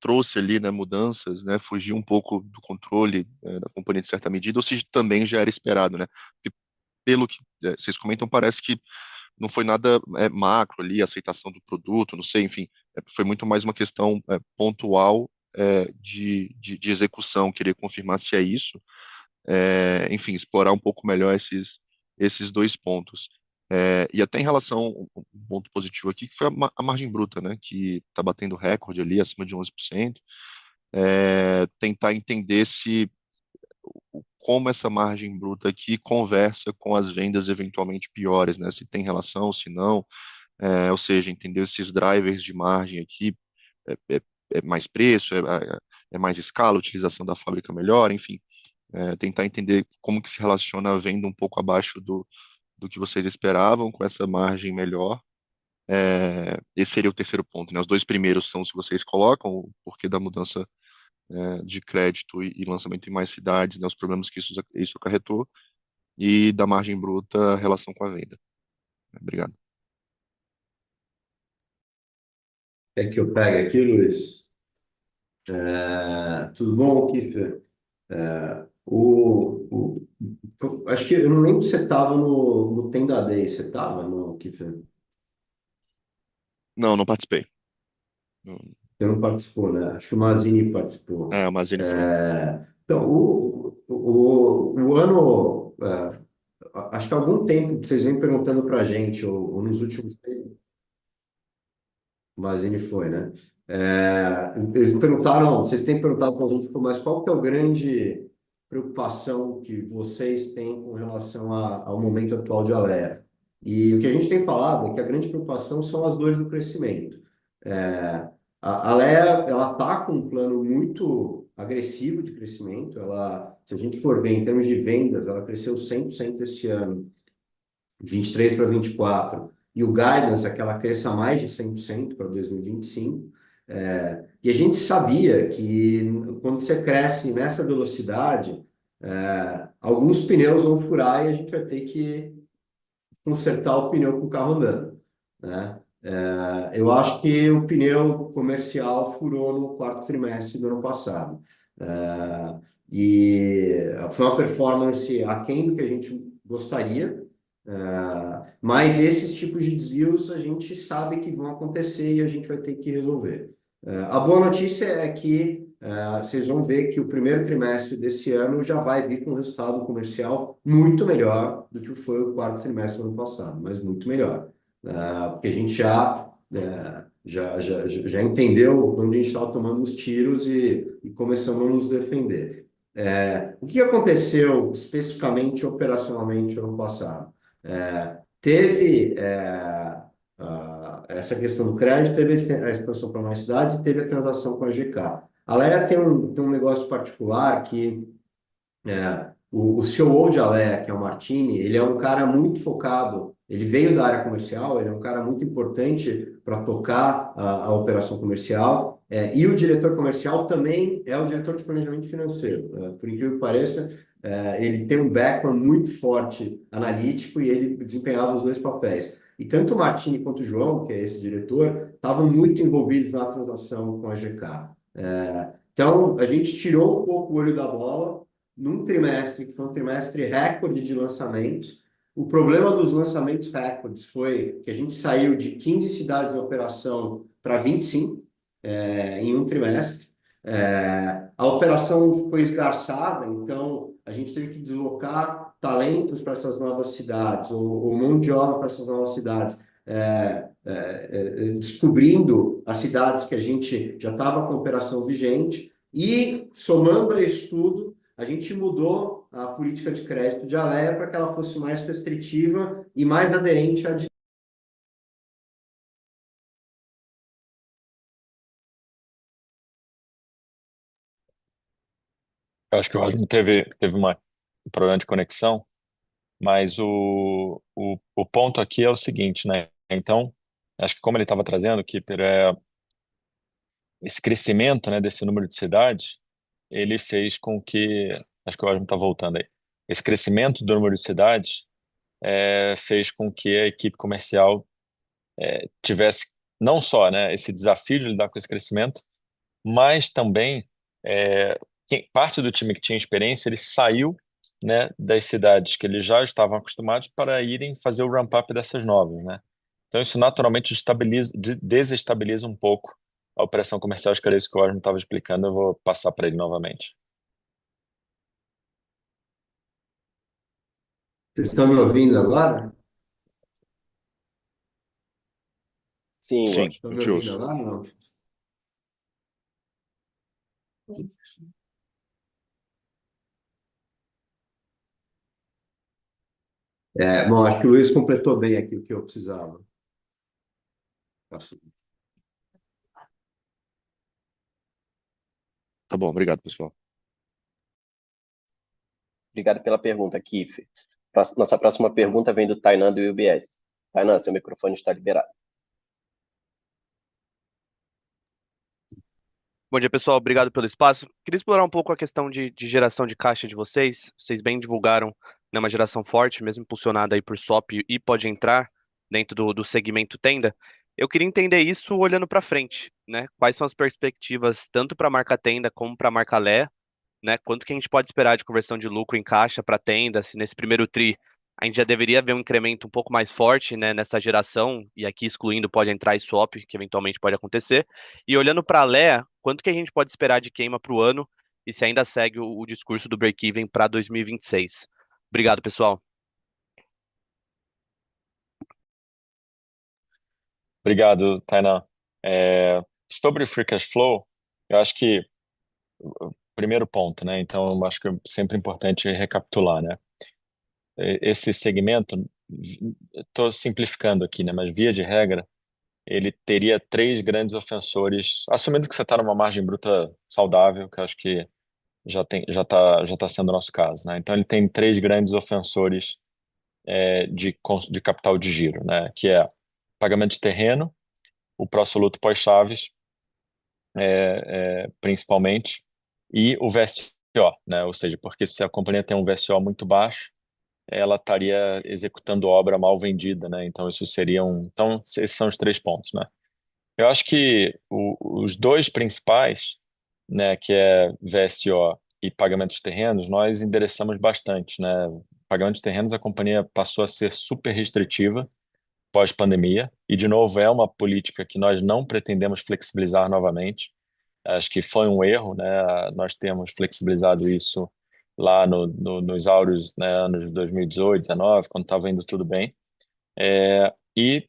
trouxe ali, né, mudanças, né, fugiu um pouco do controle da companhia de certa medida, ou se também já era esperado, né? Porque pelo que vocês comentam, parece que não foi nada macro ali, aceitação do produto, não sei, enfim, foi muito mais uma questão pontual de execução, queria confirmar se é isso, enfim, explorar um pouco melhor esses dois pontos. E até em relação, um ponto positivo aqui, que foi a margem bruta, né, que está batendo recorde ali, acima de 11%, tentar entender se como essa margem bruta aqui conversa com as vendas eventualmente piores, né? Se tem relação, se não, ou seja, entender esses drivers de margem aqui, é, é- é mais preço, é mais escala, utilização da fábrica melhor, enfim, tentar entender como que se relaciona a venda um pouco abaixo do que vocês esperavam com essa margem melhor. Esse seria o terceiro ponto, né? Os dois primeiros são se vocês colocam o porquê da mudança de crédito e lançamento em mais cidades, né? Os problemas que isso acarretou e da margem bruta a relação com a venda. Obrigado. É que eu pego aqui, Luiz. Tudo bom, Kiffer? Acho que eu não lembro se você estava no Tenda Day. Você estava no Kiffer? Não, não participei. Você não participou, né? Acho que o Mazini participou. A Mazini foi. Então, o ano, acho que há algum tempo vocês vêm perguntando para a gente, ou nos últimos tempos, o Mazini foi, né? Eles perguntaram, vocês têm perguntado para a gente, "Pô, mas qual que é a grande preocupação que vocês têm com relação ao momento atual de Alea?" E o que a gente tem falado é que a grande preocupação são as dores do crescimento. A Alea, ela está com um plano muito agressivo de crescimento. Ela, se a gente for ver em termos de vendas, ela cresceu 100% esse ano, de 23 para 24, e o guidance é que ela cresça mais de 100% para 2025. E a gente sabia que quando você cresce nessa velocidade, alguns pneus vão furar e a gente vai ter que consertar o pneu com o carro andando, né? Eu acho que o pneu comercial furou no quarto trimestre do ano passado. E foi uma performance aquém do que a gente gostaria, mas esses tipos de desvios a gente sabe que vão acontecer e a gente vai ter que resolver. A boa notícia é que vocês vão ver que o primeiro trimestre desse ano já vai vir com um resultado comercial muito melhor do que foi o quarto trimestre do ano passado, mas muito melhor. Porque a gente já entendeu onde a gente estava tomando os tiros e começamos a nos defender. O que aconteceu especificamente operacionalmente no ano passado? Teve essa questão do crédito, teve a expansão para mais cidades e teve a transação com a GK. A Leia tem um negócio particular que o CEO de Alea, que é o Martini, ele é um cara muito focado, ele veio da área comercial, ele é um cara muito importante para tocar a operação comercial, e o diretor comercial também é o diretor de planejamento financeiro. Por incrível que pareça, ele tem um background muito forte analítico e ele desempenhava os dois papéis. E tanto o Martini quanto o João, que é esse diretor, estavam muito envolvidos na transação com a GK. Então, a gente tirou um pouco o olho da bola num trimestre, que foi um trimestre recorde de lançamentos. O problema dos lançamentos recordes foi que a gente saiu de 15 cidades em operação para 25 em um trimestre. A operação foi esgarçada, então a gente teve que deslocar talentos para essas novas cidades, ou mão de obra para essas novas cidades, descobrindo as cidades que a gente já estava com operação vigente, e somando a isso tudo, a gente mudou a política de crédito de Alea para que ela fosse mais restritiva e mais aderente à. Eu acho que o Osmo teve um problema de conexão, mas o ponto aqui é o seguinte, né? Então, acho que como ele estava trazendo, Kipper, esse crescimento, né, desse número de cidades, ele fez com que, acho que o Osmo está voltando aí, esse crescimento do número de cidades fez com que a equipe comercial tivesse não só, né, esse desafio de lidar com esse crescimento, mas também parte do time que tinha experiência, ele saiu, né, das cidades que eles já estavam acostumados para irem fazer o ramp-up dessas novas, né? Então isso naturalmente desestabiliza um pouco a operação comercial. Acho que era isso que o Osmo estava explicando, eu vou passar para ele novamente. Vocês estão me ouvindo agora? Sim, Sim, Washington. Estão a me gente ouvindo ouve. agora? Não. Bom, acho que o Luiz completou bem aqui o que eu precisava. Tá bom, obrigado, pessoal. Obrigado pela pergunta, Kiffer. Nossa próxima pergunta vem do Tainan, do UBS. Tainan, seu microfone está liberado. Bom dia, pessoal. Obrigado pelo espaço. Queria explorar um pouco a questão de geração de caixa de vocês. Vocês bem divulgaram, né, uma geração forte, mesmo impulsionada aí por swap e pode entrar dentro do segmento tenda. Eu queria entender isso olhando para frente, né? Quais são as perspectivas tanto para a marca tenda como para a marca Lé, né? Quanto que a gente pode esperar de conversão de lucro em caixa para tenda, se nesse primeiro tri a gente já deveria ver um incremento um pouco mais forte, né, nessa geração, e aqui excluindo pode entrar e swap, que eventualmente pode acontecer. E olhando para a Lé, quanto que a gente pode esperar de queima para o ano e se ainda segue o discurso do break-even para 2026? Obrigado, pessoal. Obrigado, Tainan. Sobre o free cash flow, eu acho que o primeiro ponto, né? Então, eu acho que é sempre importante recapitular, né? Esse segmento, estou simplificando aqui, né? Mas via de regra, ele teria três grandes ofensores, assumindo que você está numa margem bruta saudável, que eu acho que já tá sendo o nosso caso, né? Então, ele tem três grandes ofensores de capital de giro, né? Que é pagamento de terreno, o pró-soluto pós-chaves, principalmente, e o VSO, né? Ou seja, porque se a companhia tem um VSO muito baixo, ela estaria executando obra mal vendida, né? Então isso seria Então esses são os três pontos, né? Eu acho que os dois principais, né, que é VSO e pagamento de terrenos, nós endereçamos bastante, né? Pagamento de terrenos, a companhia passou a ser super restritiva pós-pandemia e de novo é uma política que nós não pretendemos flexibilizar novamente. Acho que foi um erro, né? Nós temos flexibilizado isso lá nos áureos, né, anos de 2018, 2019, quando estava indo tudo bem. É, e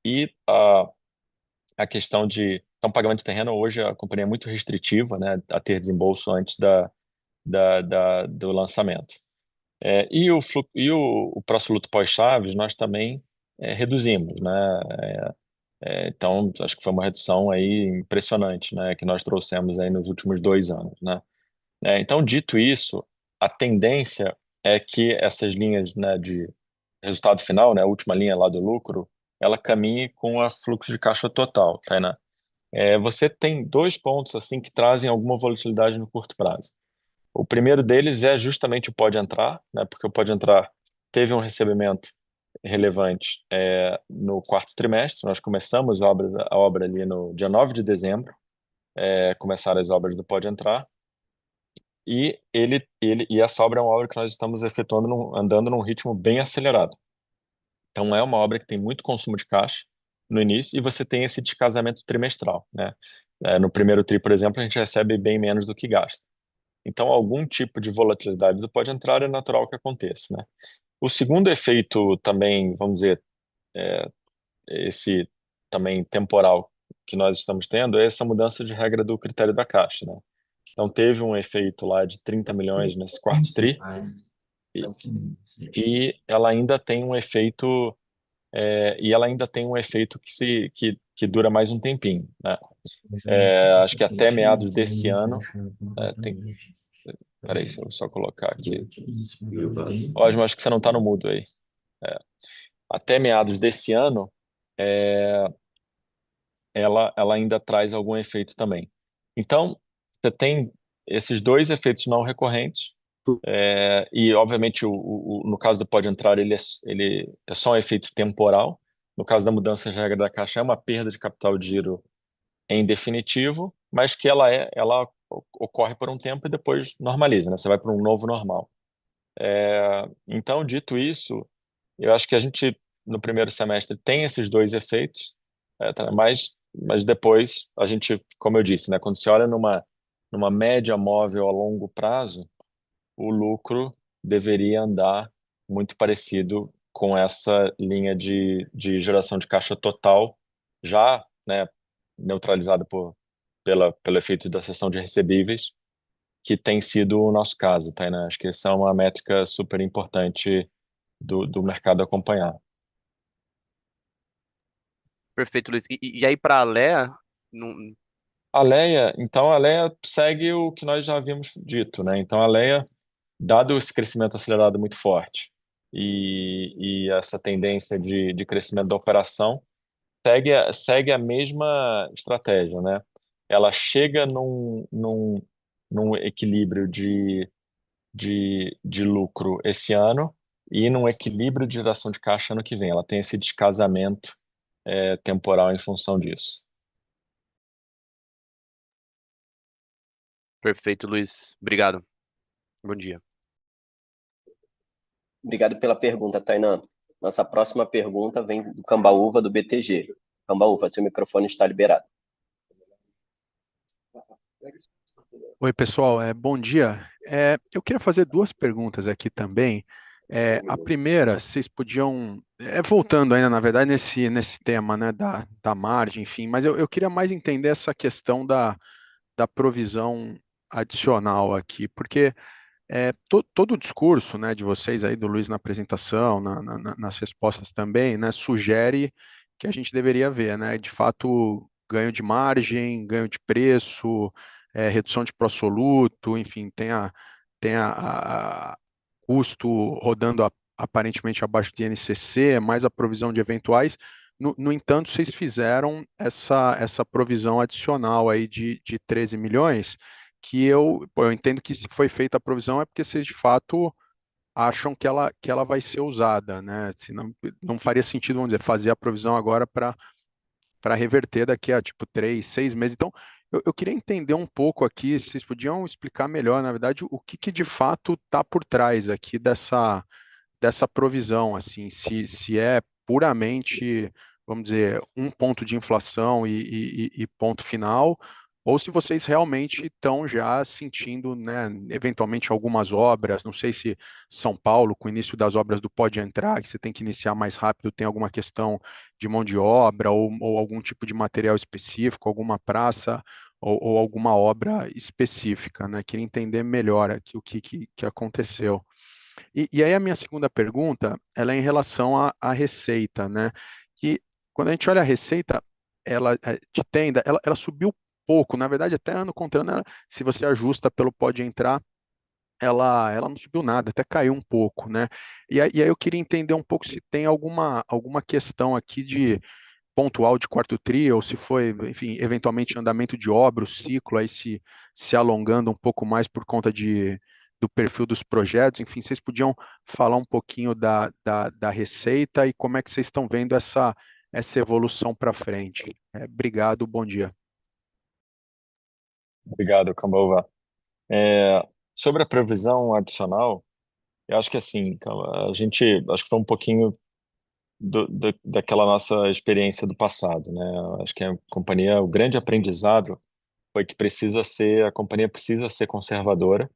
e a questão de... Então, pagamento de terreno, hoje a companhia é muito restritiva, né, a ter desembolso antes do lançamento. O pró-soluto pós-chaves, nós também reduzimos, né? Então, acho que foi uma redução aí impressionante, né, que nós trouxemos aí nos últimos 2 anos, né? Então, dito isso, a tendência é que essas linhas, né, de resultado final, né, a última linha lá do lucro, ela caminhe com a fluxo de caixa total, tá, né? Você tem dois pontos assim que trazem alguma volatilidade no curto prazo. O primeiro deles é justamente o Pode Entrar, né, porque o Pode Entrar teve um recebimento relevante no quarto trimestre. Nós começamos a obra ali no dia 9 de dezembro, começaram as obras do Pode Entrar. E essa obra é uma obra que nós estamos efetuando, andando num ritmo bem acelerado. Então, é uma obra que tem muito consumo de caixa no início e você tem esse descasamento trimestral, né? No primeiro tri, por exemplo, a gente recebe bem menos do que gasta. Então, algum tipo de volatilidade do Pode Entrar é natural que aconteça, né? O segundo efeito também, vamos dizer, esse também temporal que nós estamos tendo é essa mudança de regra do critério da Caixa, né? Então, teve um efeito lá de 30 milhões nesse quarto tri, e ela ainda tem um efeito, que dura mais um tempinho, né? Acho que até meados desse ano, peraí, se eu só colocar aqui. Osmo, acho que você não está no mudo aí. Até meados desse ano, ela ainda traz algum efeito também. Então, você tem esses dois efeitos não recorrentes, e obviamente no caso do Pode Entrar, ele é só um efeito temporal. No caso da mudança de regra da Caixa, é uma perda de capital de giro em definitivo, mas que ela ocorre por um tempo e depois normaliza, né? Você vai para um novo normal. Então, dito isso, eu acho que a gente, no primeiro semestre, tem esses dois efeitos, mas depois a gente, como eu disse, né, quando você olha numa média móvel a longo prazo, o lucro deveria andar muito parecido com essa linha de geração de caixa total, já, né, neutralizada pelo efeito da cessão de recebíveis, que tem sido o nosso caso, Tainá. Acho que essa é uma métrica super importante do mercado acompanhar. Perfeito, Luiz. E aí, para a Alea, não... Então, a Alea segue o que nós já havíamos dito, né? Então, a Alea, dado esse crescimento acelerado muito forte e essa tendência de crescimento da operação, segue a mesma estratégia, né? Ela chega num equilíbrio de lucro esse ano e num equilíbrio de geração de caixa ano que vem. Ela tem esse descasamento temporal em função disso. Perfeito, Luiz. Obrigado. Bom dia. Obrigado pela pergunta, Tainan. Nossa próxima pergunta vem do Cambaúva, do BTG. Cambaúva, seu microfone está liberado. Oi, pessoal, bom dia. Eu queria fazer duas perguntas aqui também. A primeira, vocês podiam, voltando ainda, na verdade, nesse tema, né, da margem, enfim, mas eu queria mais entender essa questão da provisão adicional aqui, porque todo o discurso, né, de vocês aí, do Luiz na apresentação, nas respostas também, né, sugere que a gente deveria ver, né, de fato, ganho de margem, ganho de preço, redução de pró-soluto, enfim, tem a custo rodando aparentemente abaixo de INCC, mais a provisão de eventuais. No entanto, vocês fizeram essa provisão adicional aí de 13 milhões, que eu entendo que se foi feita a provisão é porque vocês de fato acham que ela vai ser usada, né? Senão, não faria sentido, vamos dizer, fazer a provisão agora para reverter daqui a tipo 3, 6 meses. Então, eu queria entender um pouco aqui, se vocês podiam explicar melhor, na verdade, o que de fato está por trás aqui dessa provisão, assim, se é puramente, vamos dizer, um ponto de inflação e ponto final, ou se vocês realmente estão já sentindo, né, eventualmente algumas obras, não sei se São Paulo, com o início das obras do Pode Entrar, que você tem que iniciar mais rápido, tem alguma questão de mão de obra ou algum tipo de material específico, alguma praça ou alguma obra específica, né? Queria entender melhor aqui o que aconteceu. E aí a minha segunda pergunta, ela é em relação à receita, né? Que quando a gente olha a receita, ela de tenda, ela subiu pouco, na verdade até ano contra ano, se você ajusta pelo Pode Entrar, ela não subiu nada, até caiu um pouco, né? E aí eu queria entender um pouco se tem alguma questão aqui de pontual de quarto tri, ou se foi, enfim, eventualmente andamento de obra, o ciclo aí se alongando um pouco mais por conta do perfil dos projetos, enfim, vocês podiam falar um pouquinho da receita e como é que vocês estão vendo essa evolução para frente. Obrigado, bom dia. Obrigado, Cambova. Sobre a provisão adicional, eu acho que assim, a gente, acho que foi um pouquinho daquela nossa experiência do passado, né? Acho que a companhia, o grande aprendizado foi que a companhia precisa ser conservadora.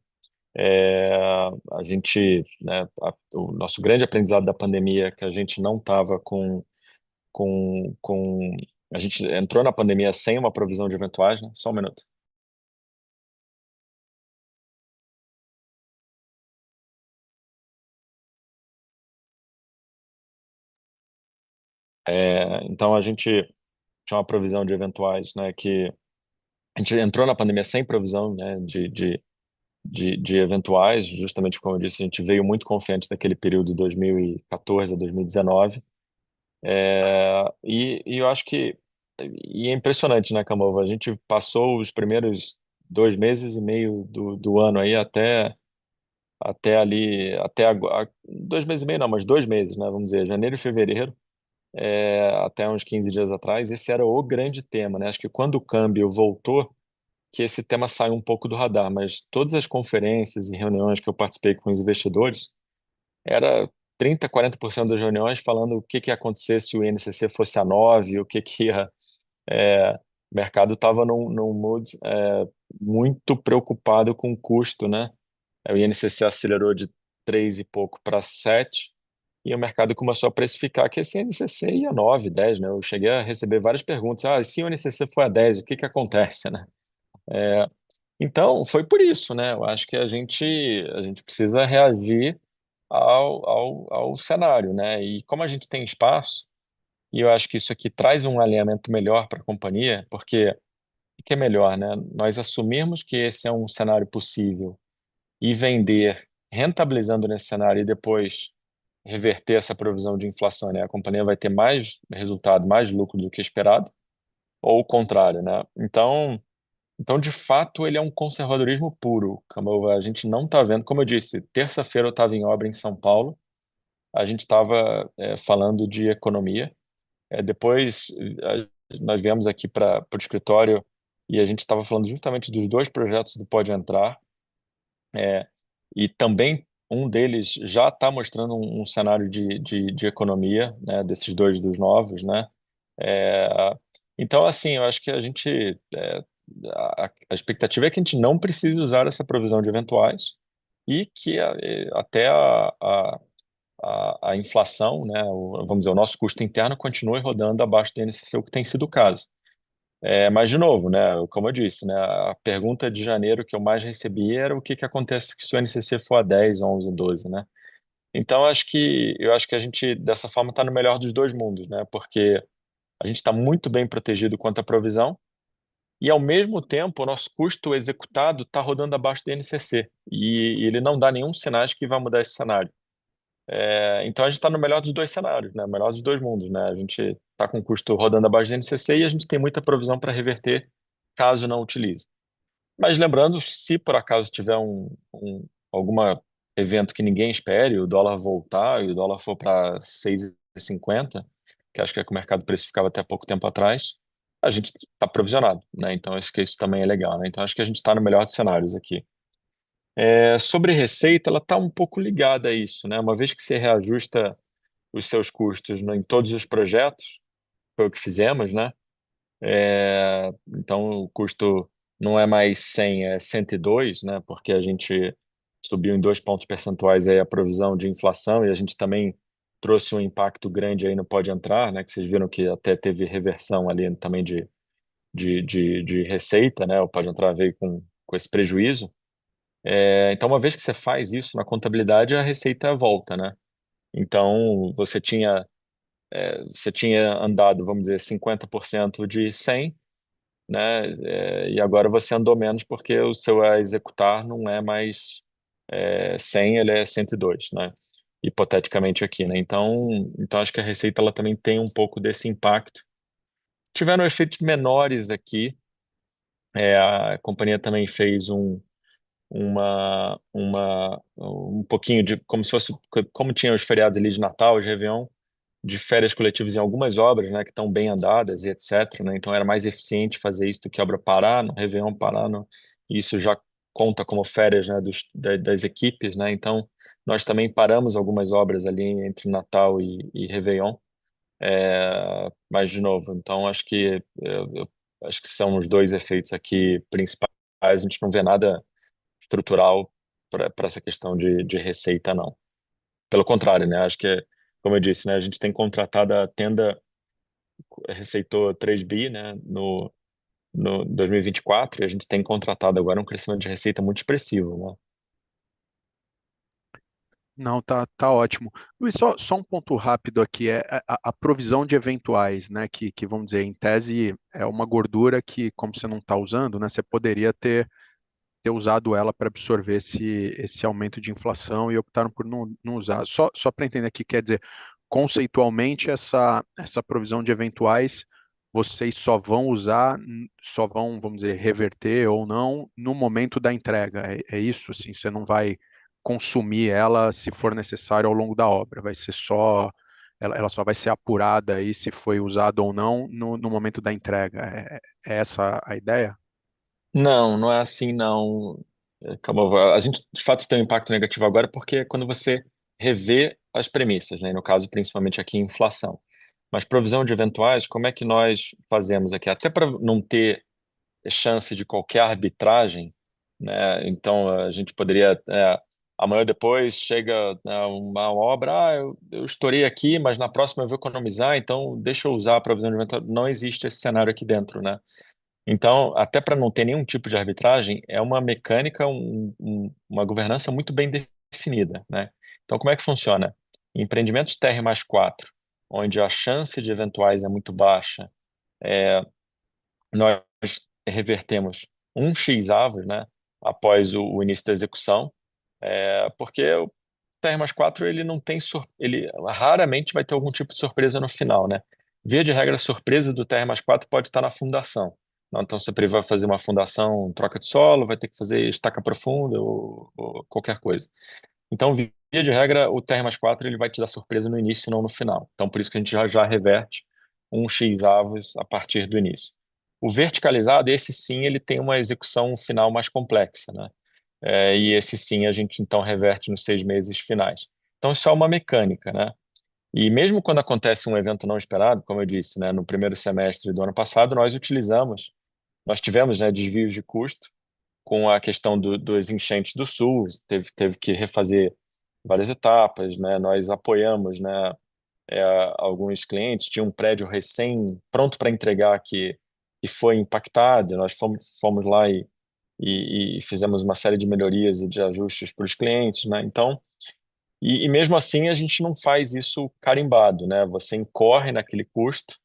A gente, né, o nosso grande aprendizado da pandemia é que a gente não estava com, a gente entrou na pandemia sem uma provisão de eventuais, né? Só um minuto. Então a gente tinha uma provisão de eventuais, né, que a gente entrou na pandemia sem provisão, né, de eventuais, justamente como eu disse, a gente veio muito confiante daquele período de 2014 a 2019. E eu acho que é impressionante, né, Camova? A gente passou os primeiros 2 meses e meio do ano aí até ali, até agora, 2 meses e meio não, mas 2 meses, né, vamos dizer, janeiro e fevereiro, até uns 15 dias atrás, esse era o grande tema, né? Acho que quando o câmbio voltou, que esse tema saiu um pouco do radar, mas todas as conferências e reuniões que eu participei com os investidores, era 30, 40% das reuniões falando o que ia acontecer se o INCC fosse a 9, o que ia. O mercado estava num mood muito preocupado com o custo, né? O INCC acelerou de 3 e pouco para 7, e o mercado começou a precificar que esse INCC ia 9, 10, né? Eu cheguei a receber várias perguntas. Ah, se o INCC for a 10, o que acontece, né? Então, foi por isso, né? Eu acho que a gente precisa reagir ao cenário, né? E como a gente tem espaço, e eu acho que isso aqui traz um alinhamento melhor para a companhia, porque o que é melhor, né? Nós assumirmos que esse é um cenário possível e vender rentabilizando nesse cenário e depois reverter essa provisão de inflação, né? A companhia vai ter mais resultado, mais lucro do que esperado, ou o contrário, né? Então, de fato, ele é um conservadorismo puro. Como a gente não está vendo, como eu disse, terça-feira eu estava em obra em São Paulo, a gente estava falando de economia. Depois nós viemos aqui para o escritório e a gente estava falando justamente dos dois projetos do Pode Entrar, e também um deles já está mostrando um cenário de economia, né, desses dois dos novos, né? É, então, assim, eu acho que a expectativa é que a gente não precise usar essa provisão de eventuais e que até a inflação, né, vamos dizer, o nosso custo interno continue rodando abaixo do INCC, o que tem sido o caso. Mas, de novo, né, como eu disse, né, a pergunta de janeiro que eu mais recebi era o que acontece se o INCC for a 10, 11, 12, né? Então, eu acho que a gente, dessa forma, está no melhor dos dois mundos, né? Porque a gente está muito bem protegido quanto à provisão e, ao mesmo tempo, o nosso custo executado está rodando abaixo do INCC e ele não dá nenhum sinais que vai mudar esse cenário. Então, a gente está no melhor dos dois cenários, né? Melhor dos dois mundos, né? A gente está com o custo rodando abaixo do INCC e a gente tem muita provisão para reverter caso não utilize. Mas lembrando, se por acaso tiver algum evento que ninguém espere, o dólar voltar e o dólar for para 6,50, que acho que é que o mercado precificava até pouco tempo atrás, a gente está provisionado, né? Então, acho que isso também é legal, né? Então, acho que a gente está no melhor dos cenários aqui. Sobre receita, ela está um pouco ligada a isso, né? Uma vez que você reajusta os seus custos em todos os projetos, foi o que fizemos, né? Então, o custo não é mais 100, é 102, né? Porque a gente subiu em 2 pontos percentuais aí a provisão de inflação e a gente também trouxe um impacto grande aí no Pode Entrar, né? Que vocês viram que até teve reversão ali também de receita, né? O Pode Entrar veio com esse prejuízo. Então, uma vez que você faz isso na contabilidade, a receita volta, né? Então, você tinha andado, vamos dizer, 50% de 100, né? E agora você andou menos porque o seu a executar não é mais 100, ele é 102, né? Hipoteticamente aqui, né? Então acho que a receita ela também tem um pouco desse impacto. Tiveram efeitos menores aqui. A companhia também fez um pouquinho de, como se fosse, como tinha os feriados ali de Natal, de Réveillon, de férias coletivas em algumas obras, né, que estão bem andadas e etc, né? Então era mais eficiente fazer isso do que a obra parar, no Réveillon parar, e isso já conta como férias, né, das equipes, né? Então nós também paramos algumas obras ali entre Natal e Réveillon, mas de novo, então acho que são os dois efeitos aqui principais. A gente não vê nada estrutural para essa questão de receita, não. Pelo contrário, né? Acho que, como eu disse, né, a gente tem contratado a Tenda, receitou 3 bi, né, no 2024, e a gente tem contratado agora um crescimento de receita muito expressivo, né? Não, tá ótimo. Luiz, só um ponto rápido aqui, é a provisão de eventuais, né, que vamos dizer, em tese, é uma gordura que, como você não está usando, né, você poderia ter usado ela para absorver esse aumento de inflação e optaram por não usar. Só para entender aqui, quer dizer, conceitualmente, essa provisão de eventuais, vocês só vão usar, só vão, vamos dizer, reverter ou não no momento da entrega. É isso, assim, você não vai consumir ela se for necessário ao longo da obra, vai ser só. Ela só vai ser apurada aí se foi usada ou não no momento da entrega. É essa a ideia? Não, não é assim, não. Calma, a gente de fato tem um impacto negativo agora porque é quando você revê as premissas, né? No caso, principalmente aqui, inflação. Mas provisão de eventuais, como é que nós fazemos aqui? Até para não ter chance de qualquer arbitragem, né? Então a gente poderia, amanhã depois chega, né, uma obra, eu estourei aqui, mas na próxima eu vou economizar, então deixa eu usar a provisão de eventuais. Não existe esse cenário aqui dentro, né? Então, até para não ter nenhum tipo de arbitragem, é uma mecânica, uma governança muito bem definida, né? Então, como é que funciona? Em empreendimentos TR mais 4, onde a chance de eventuais é muito baixa, nós revertemos um X avos, né, após o início da execução, porque o TR mais 4 ele não tem ele raramente vai ter algum tipo de surpresa no final, né? Via de regra, a surpresa do TR mais 4 pode estar na fundação. Então, você vai fazer uma fundação, troca de solo, vai ter que fazer estaca profunda ou qualquer coisa. Então, via de regra, o TR mais 4 ele vai te dar surpresa no início e não no final. Então, por isso que a gente já reverte um X avos a partir do início. O verticalizado, esse sim, ele tem uma execução final mais complexa, né? E esse sim a gente então reverte nos 6 meses finais. Então, isso é uma mecânica, né? E mesmo quando acontece um evento não esperado, como eu disse, né, no primeiro semestre do ano passado, nós tivemos, né, desvios de custo com a questão dos enchentes do Sul, teve que refazer várias etapas, né? Nós apoiamos, né, alguns clientes, tinha um prédio recém pronto para entregar que foi impactado, nós fomos lá e fizemos uma série de melhorias e de ajustes para os clientes, né? Então, e mesmo assim a gente não faz isso carimbado, né? Você incorre naquele custo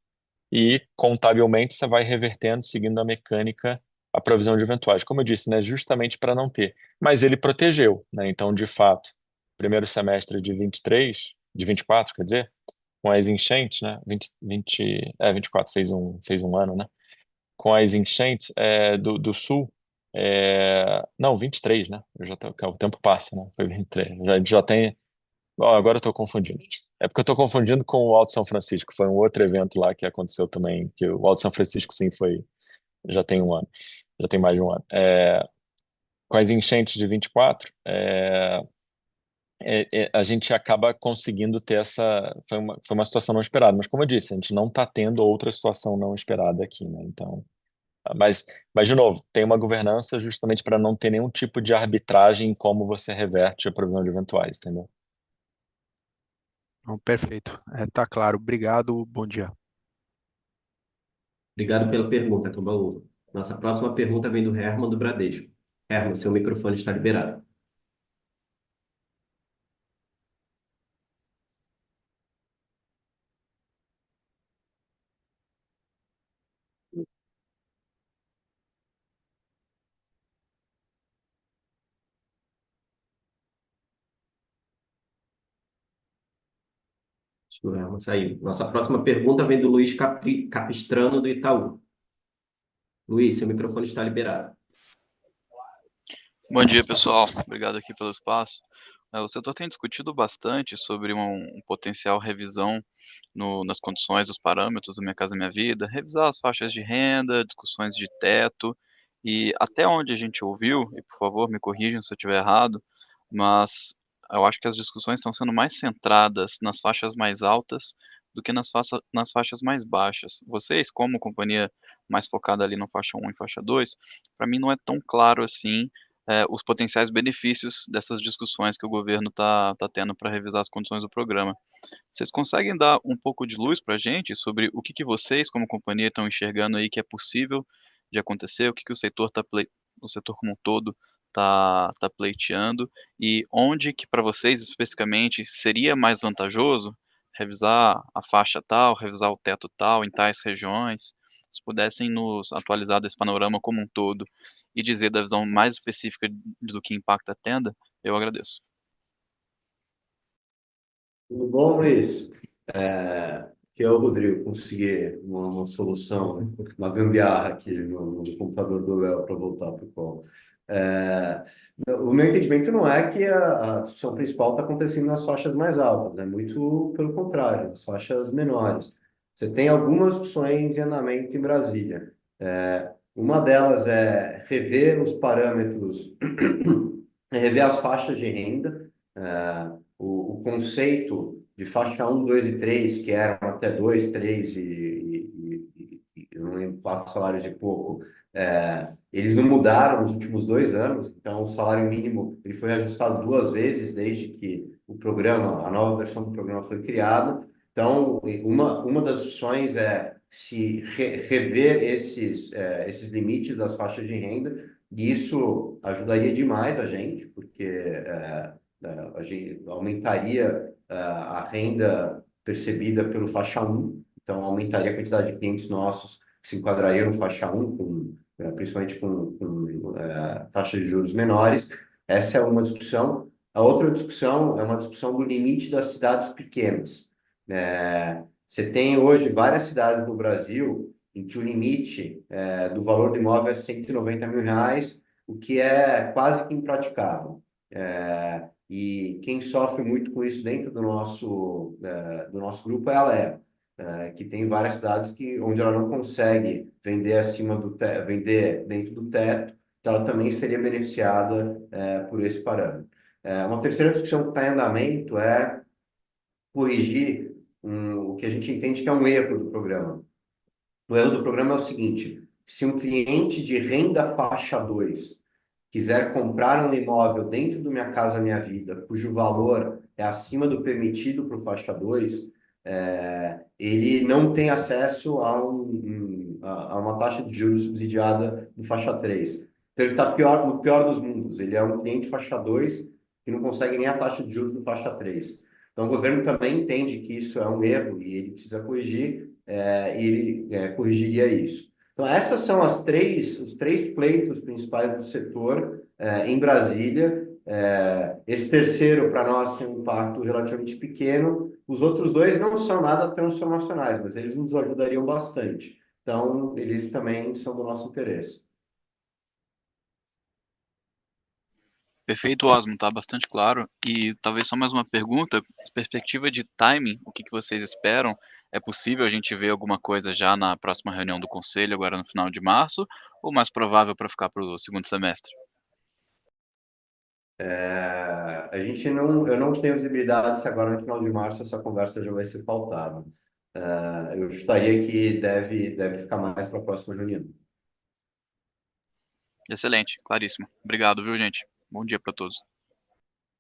e contabilmente você vai revertendo, seguindo a mecânica, a provisão de eventuais. Como eu disse, né, justamente para não ter. Mas ele protegeu, né? Então, de fato, primeiro semestre de 23, de 24, quer dizer, com as enchentes, né? 24 fez um ano, né? Com as enchentes do sul, não, 23, né? O tempo passa, né? Foi 23. Já tem. Ó, agora eu estou confundindo. É porque eu estou confundindo com o Alto São Francisco. Foi um outro evento lá que aconteceu também, que o Alto São Francisco, sim, já tem um ano. Já tem mais de um ano. Com as enchentes de 24, a gente acaba conseguindo ter essa. Foi uma situação não esperada, mas como eu disse, a gente não está tendo outra situação não esperada aqui, né? Então, mas, de novo, tem uma governança justamente para não ter nenhum tipo de arbitragem em como você reverte a provisão de eventuais, entendeu? Não, perfeito. Tá claro. Obrigado. Bom dia. Obrigado pela pergunta, Cambaúva. Nossa próxima pergunta vem do Herman, do Bradesco. Herman, seu microfone está liberado. Acho que o Herman saiu. Nossa próxima pergunta vem do Luiz Capistrano, do Itaú. Luiz, seu microfone está liberado. Bom dia, pessoal. Obrigado aqui pelo espaço. O setor tem discutido bastante sobre um potencial revisão nas condições dos parâmetros do Minha Casa Minha Vida, revisar as faixas de renda, discussões de teto, e até onde a gente ouviu, e por favor me corrijam se eu estiver errado, mas eu acho que as discussões estão sendo mais centradas nas faixas mais altas do que nas faixas mais baixas. Vocês, como companhia mais focada ali no faixa 1 e faixa 2, para mim não é tão claro assim os potenciais benefícios dessas discussões que o governo está tendo para revisar as condições do programa. Vocês conseguem dar um pouco de luz para a gente sobre o que vocês, como companhia, estão enxergando aí que é possível de acontecer, o que o setor como um todo tá pleiteando e onde que para vocês especificamente seria mais vantajoso revisar a faixa tal, revisar o teto tal em tais regiões. Se pudessem nos atualizar desse panorama como um todo e dizer da visão mais específica do que impacta a Tenda, eu agradeço. Tudo bom, Luiz? Que é o Rodrigo, consegui uma solução, né? Uma gambiarra aqui no computador do Léo para voltar para o call. É, o meu entendimento não é que a discussão principal está acontecendo nas faixas mais altas, é muito pelo contrário, nas faixas menores. Você tem algumas discussões em andamento em Brasília. Uma delas é rever os parâmetros, rever as faixas de renda. O conceito de faixa um, 2 e 3, que eram até 2, 3 eu não lembro, 4 salários e pouco, eles não mudaram nos últimos 2 anos, então o salário mínimo ele foi ajustado 2 vezes desde que o programa, a nova versão do programa foi criada. Então, uma das opções é se rever esses limites das faixas de renda, e isso ajudaria demais a gente, porque a gente aumentaria a renda percebida pelo faixa um, então aumentaria a quantidade de clientes nossos que se enquadrariam no faixa um, principalmente com taxas de juros menores. Essa é uma discussão. A outra discussão é uma discussão do limite das cidades pequenas. Você tem hoje várias cidades no Brasil em que o limite do valor do imóvel é 190 mil reais, o que é quase que impraticável. E quem sofre muito com isso dentro do nosso grupo é a Alea, que tem várias cidades onde ela não consegue vender vender dentro do teto, então ela também seria beneficiada por esse parâmetro. Uma terceira discussão que está em andamento é corrigir o que a gente entende que é um erro do programa. O erro do programa é o seguinte: se um cliente de renda faixa 2 quiser comprar um imóvel dentro do Minha Casa Minha Vida, cujo valor é acima do permitido para o faixa 2, ele não tem acesso a uma taxa de juros subsidiada do faixa 3. Então, ele está no pior dos mundos. Ele é um cliente faixa 2 que não consegue nem a taxa de juros do faixa 3. Então, o governo também entende que isso é um erro e ele precisa corrigir, e ele corrigiria isso. Então, essas são os três pleitos principais do setor em Brasília. Esse terceiro, para nós, tem um impacto relativamente pequeno. Os outros dois não são nada transformacionais, mas eles nos ajudariam bastante. Então, eles também são do nosso interesse. Perfeito, Osmo, tá bastante claro. E talvez só mais uma pergunta, perspectiva de timing, o que vocês esperam? É possível a gente ver alguma coisa já na próxima reunião do Conselho, agora no final de março, ou mais provável para ficar para o segundo semestre? Eu não tenho visibilidade se agora no final de março essa conversa já vai ser pautada. Eu chutaria que deve ficar mais para a próxima reunião. Excelente, claríssimo. Obrigado, viu, gente? Bom dia para todos.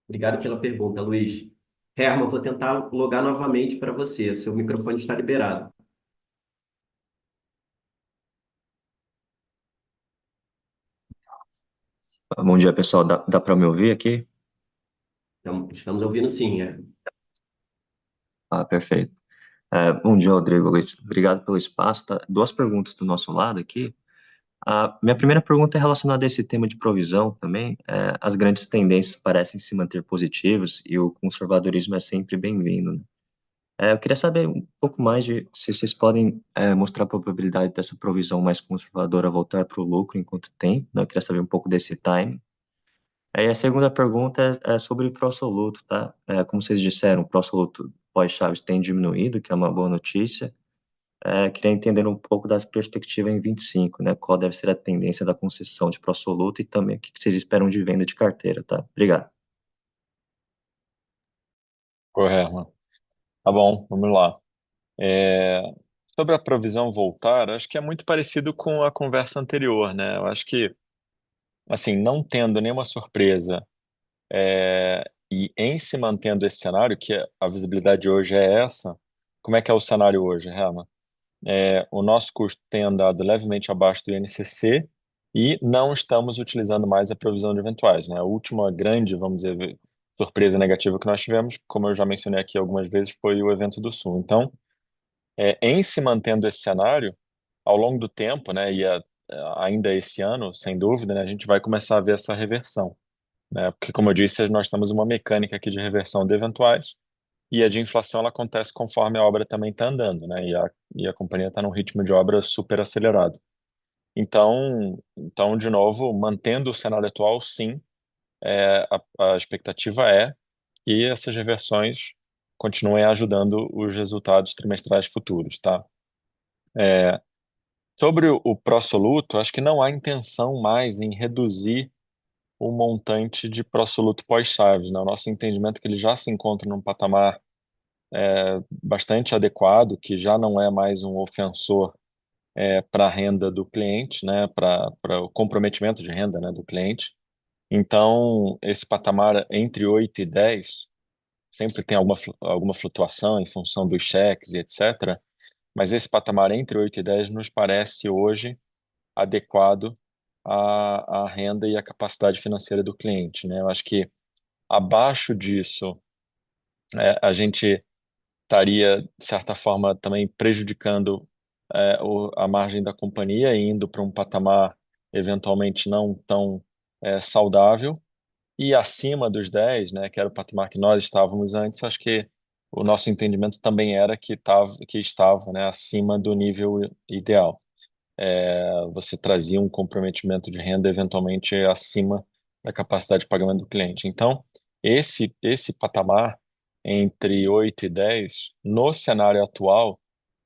Obrigado pela pergunta, Luiz. Herman, vou tentar logar novamente para você. Seu microfone está liberado. Bom dia, pessoal. Dá para me ouvir aqui? Então, estamos ouvindo sim. Perfeito. Bom dia, Rodrigo. Obrigado pelo espaço. Duas perguntas do nosso lado aqui. A minha primeira pergunta é relacionada a esse tema de provisão também. As grandes tendências parecem se manter positivas e o conservadorismo é sempre bem-vindo, né? Eu queria saber um pouco mais de se vocês podem mostrar a probabilidade dessa provisão mais conservadora voltar para o lucro em quanto tempo, né? Eu queria saber um pouco desse time. Aí a segunda pergunta é sobre o pró-soluto, tá? Como vocês disseram, o pró-soluto pós-Chaves tem diminuído, que é uma boa notícia. Queria entender um pouco das perspectivas em 25, né? Qual deve ser a tendência da concessão de pró-soluto e também o que vocês esperam de venda de carteira, tá? Obrigado. Ô, Herman. Tá bom, vamos lá. É, Sobre a provisão voltar, acho que é muito parecido com a conversa anterior, né? Eu acho que, assim, não tendo nenhuma surpresa, e em se mantendo esse cenário, que a visibilidade hoje é essa, como é que é o cenário hoje, Herman? O nosso custo tem andado levemente abaixo do INCC, e não estamos utilizando mais a provisão de eventuais, né? A última grande, vamos dizer, surpresa negativa que nós tivemos, como eu já mencionei aqui algumas vezes, foi o evento do Sul. Então, em se mantendo esse cenário, ao longo do tempo, né, ainda esse ano, sem dúvida, né, a gente vai começar a ver essa reversão, né? Porque, como eu disse, nós temos uma mecânica aqui de reversão de eventuais, e a de inflação ela acontece conforme a obra também está andando, né? E a companhia está num ritmo de obra super acelerado. Então, de novo, mantendo o cenário atual, sim, a expectativa é que essas reversões continuem ajudando os resultados trimestrais futuros, tá? Sobre o pró-soluto, acho que não há intenção mais em reduzir o montante de pró-soluto pós-chaves, né? O nosso entendimento é que ele já se encontra num patamar bastante adequado, que já não é mais um ofensor para a renda do cliente, né? Para o comprometimento de renda, né, do cliente. Então, esse patamar entre 8 e 10 sempre tem alguma flutuação em função dos cheques e etc. Mas esse patamar entre 8 e 10 nos parece hoje adequado à renda e à capacidade financeira do cliente, né? Eu acho que abaixo disso, a gente estaria, de certa forma, também prejudicando a margem da companhia, indo para um patamar eventualmente não tão saudável. E acima dos 10, né, que era o patamar que nós estávamos antes, acho que o nosso entendimento também era que estava, né, acima do nível ideal. Você trazia um comprometimento de renda eventualmente acima da capacidade de pagamento do cliente. Então, esse patamar entre 8 e 10, no cenário atual,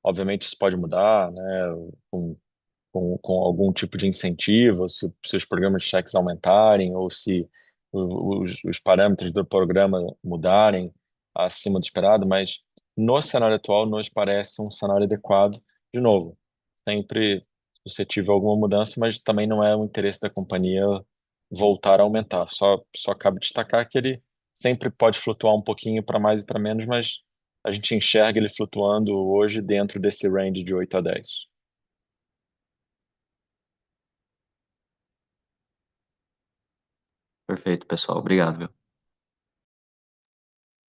obviamente isso pode mudar, né, com algum tipo de incentivo, se os programas de cheques aumentarem ou se os parâmetros do programa mudarem acima do esperado, mas no cenário atual nos parece um cenário adequado. De novo, sempre suscetível a alguma mudança, mas também não é o interesse da companhia voltar a aumentar. Só cabe destacar que ele sempre pode flutuar um pouquinho para mais e para menos, mas a gente enxerga ele flutuando hoje dentro desse range de 8 a 10. Perfeito, pessoal. Obrigado, viu?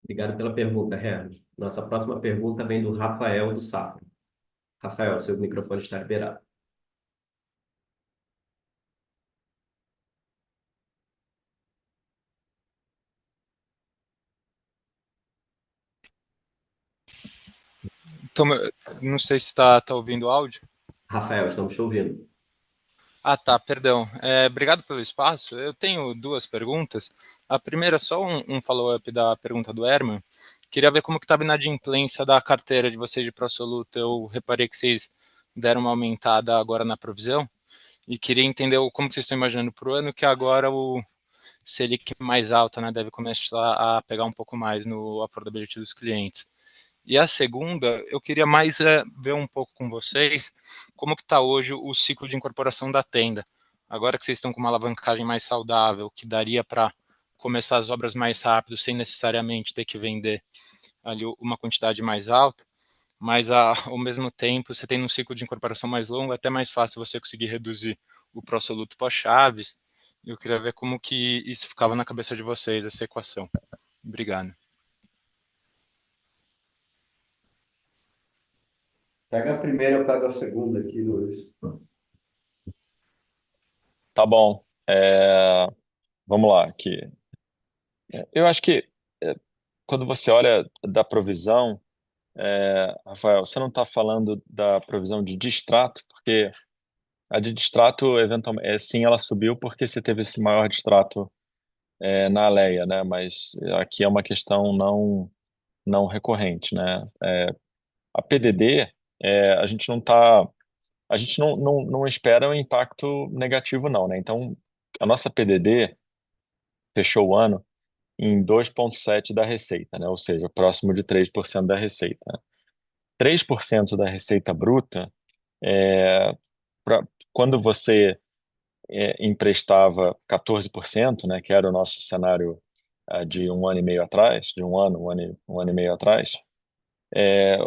Obrigado pela pergunta, Hermes. Nossa próxima pergunta vem do Rafael do Safra. Rafael, seu microfone está liberado. Então, não sei se tá ouvindo o áudio. Rafael, estamos te ouvindo. Ah, tá, perdão. Obrigado pelo espaço. Eu tenho duas perguntas. A primeira, só um follow-up da pergunta do Herman. Queria ver como que estava a inadimplência da carteira de vocês de pró-soluto. Eu reparei que vocês deram uma aumentada agora na provisão e queria entender como que vocês estão imaginando para o ano, que agora o Selic mais alta, né, deve começar a pegar um pouco mais no affordability dos clientes. E a segunda, eu queria mais ver um pouco com vocês como que está hoje o ciclo de incorporação da tenda. Agora que vocês estão com uma alavancagem mais saudável, que daria para começar as obras mais rápido, sem necessariamente ter que vender ali uma quantidade mais alta, mas ao mesmo tempo, você tem um ciclo de incorporação mais longo, é até mais fácil você conseguir reduzir o pró-soluto pós-chaves. Eu queria ver como que isso ficava na cabeça de vocês, essa equação. Obrigado. Pega a primeira, eu pego a segunda aqui, Luiz. Tá bom. Vamos lá aqui. Eu acho que quando você olha da provisão, Rafael, você não está falando da provisão de distrato, porque a de distrato, eventualmente, sim, ela subiu porque você teve esse maior distrato na Alea, né? Mas aqui é uma questão não recorrente, né? A PDD, a gente não espera um impacto negativo, não, né? Então, a nossa PDD fechou o ano em 2,7% da receita, né? Ou seja, próximo de 3% da receita, né? 3% da receita bruta, quando você emprestava 14%, né, que era o nosso cenário de um ano e meio atrás, de um ano e meio atrás,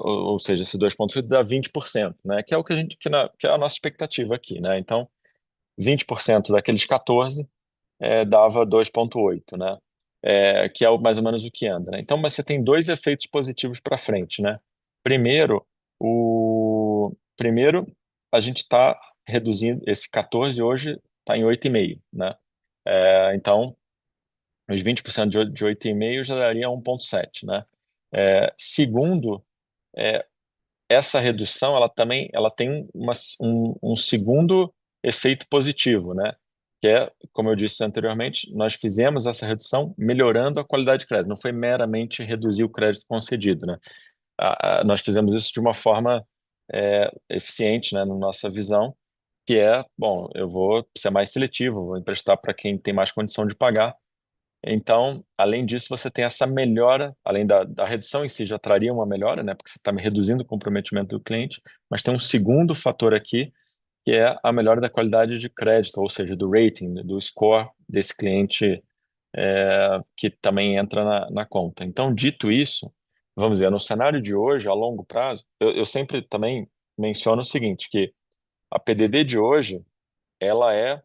ou seja, esse 2,8 dá 20%, né, que é o que é a nossa expectativa aqui, né? Então, 20% daqueles 14 dava 2,8, né? Que é mais ou menos o que anda, né? Então, mas você tem dois efeitos positivos para frente, né? Primeiro, primeiro a gente está reduzindo esse 14 hoje está em 8,5, né? Então, os 20% de 8,5 já daria 1,7, né? Segundo, essa redução ela tem um segundo efeito positivo, né? Que é, como eu disse anteriormente, nós fizemos essa redução melhorando a qualidade de crédito, não foi meramente reduzir o crédito concedido, né? Nós fizemos isso de uma forma eficiente, né, na nossa visão, que é, bom, eu vou ser mais seletivo, vou emprestar para quem tem mais condição de pagar. Então, além disso, você tem essa melhora, além da redução em si já traria uma melhora, né, porque você está reduzindo o comprometimento do cliente, mas tem um segundo fator aqui, que é a melhora da qualidade de crédito, ou seja, do rating, do score desse cliente, que também entra na conta. Então, dito isso, vamos dizer, no cenário de hoje, a longo prazo, eu sempre também menciono o seguinte, que a PDD de hoje, ela é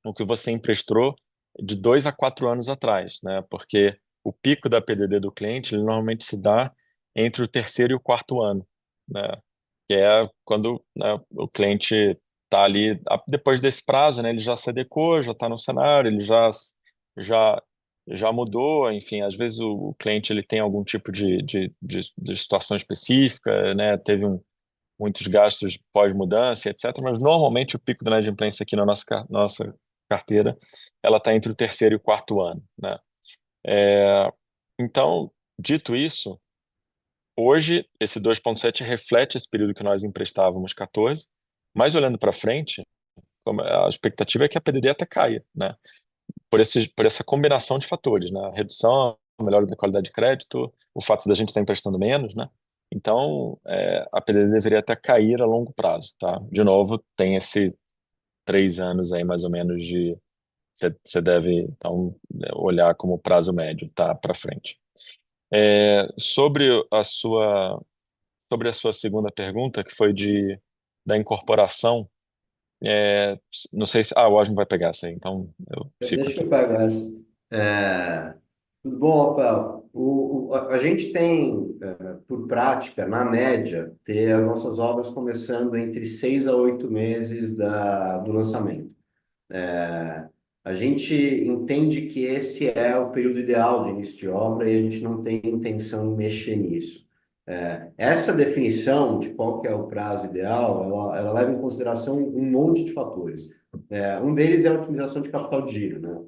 o que você emprestou de 2 a 4 anos atrás, né? Porque o pico da PDD do cliente, ele normalmente se dá entre o terceiro e o quarto ano, né? Que é quando, né, o cliente está ali, depois desse prazo, né? Ele já se adequou, já está no cenário, ele já, já mudou, enfim, às vezes o cliente ele tem algum tipo de situação específica, né? Teve muitos gastos pós-mudança, etc. Mas normalmente o pico da inadimplência aqui na nossa carteira, ela está entre o terceiro e o quarto ano, né? Então, dito isso, hoje esse 2,7 reflete esse período que nós emprestávamos 14, mas olhando para frente, a expectativa é que a PDD até caia, né? Por essa combinação de fatores, né? A redução, a melhora da qualidade de crédito, o fato da gente estar emprestando menos, né? Então, a PDD deveria até cair a longo prazo, tá? De novo, tem esse 3 anos aí, mais ou menos, você deve, então, olhar como prazo médio, tá? Para frente. Sobre a sua segunda pergunta, que foi da incorporação, não sei se... o Osmo vai pegar essa aí, então eu fico Deixa eu aqui. pegar essa. Tudo bom, Rafael? A gente tem, por prática, na média, ter as nossas obras começando entre 6 a 8 meses do lançamento. A gente entende que esse é o período ideal de início de obra e a gente não tem intenção de mexer nisso. Essa definição de qual que é o prazo ideal, ela leva em consideração um monte de fatores. Um deles é a otimização de capital de giro, né?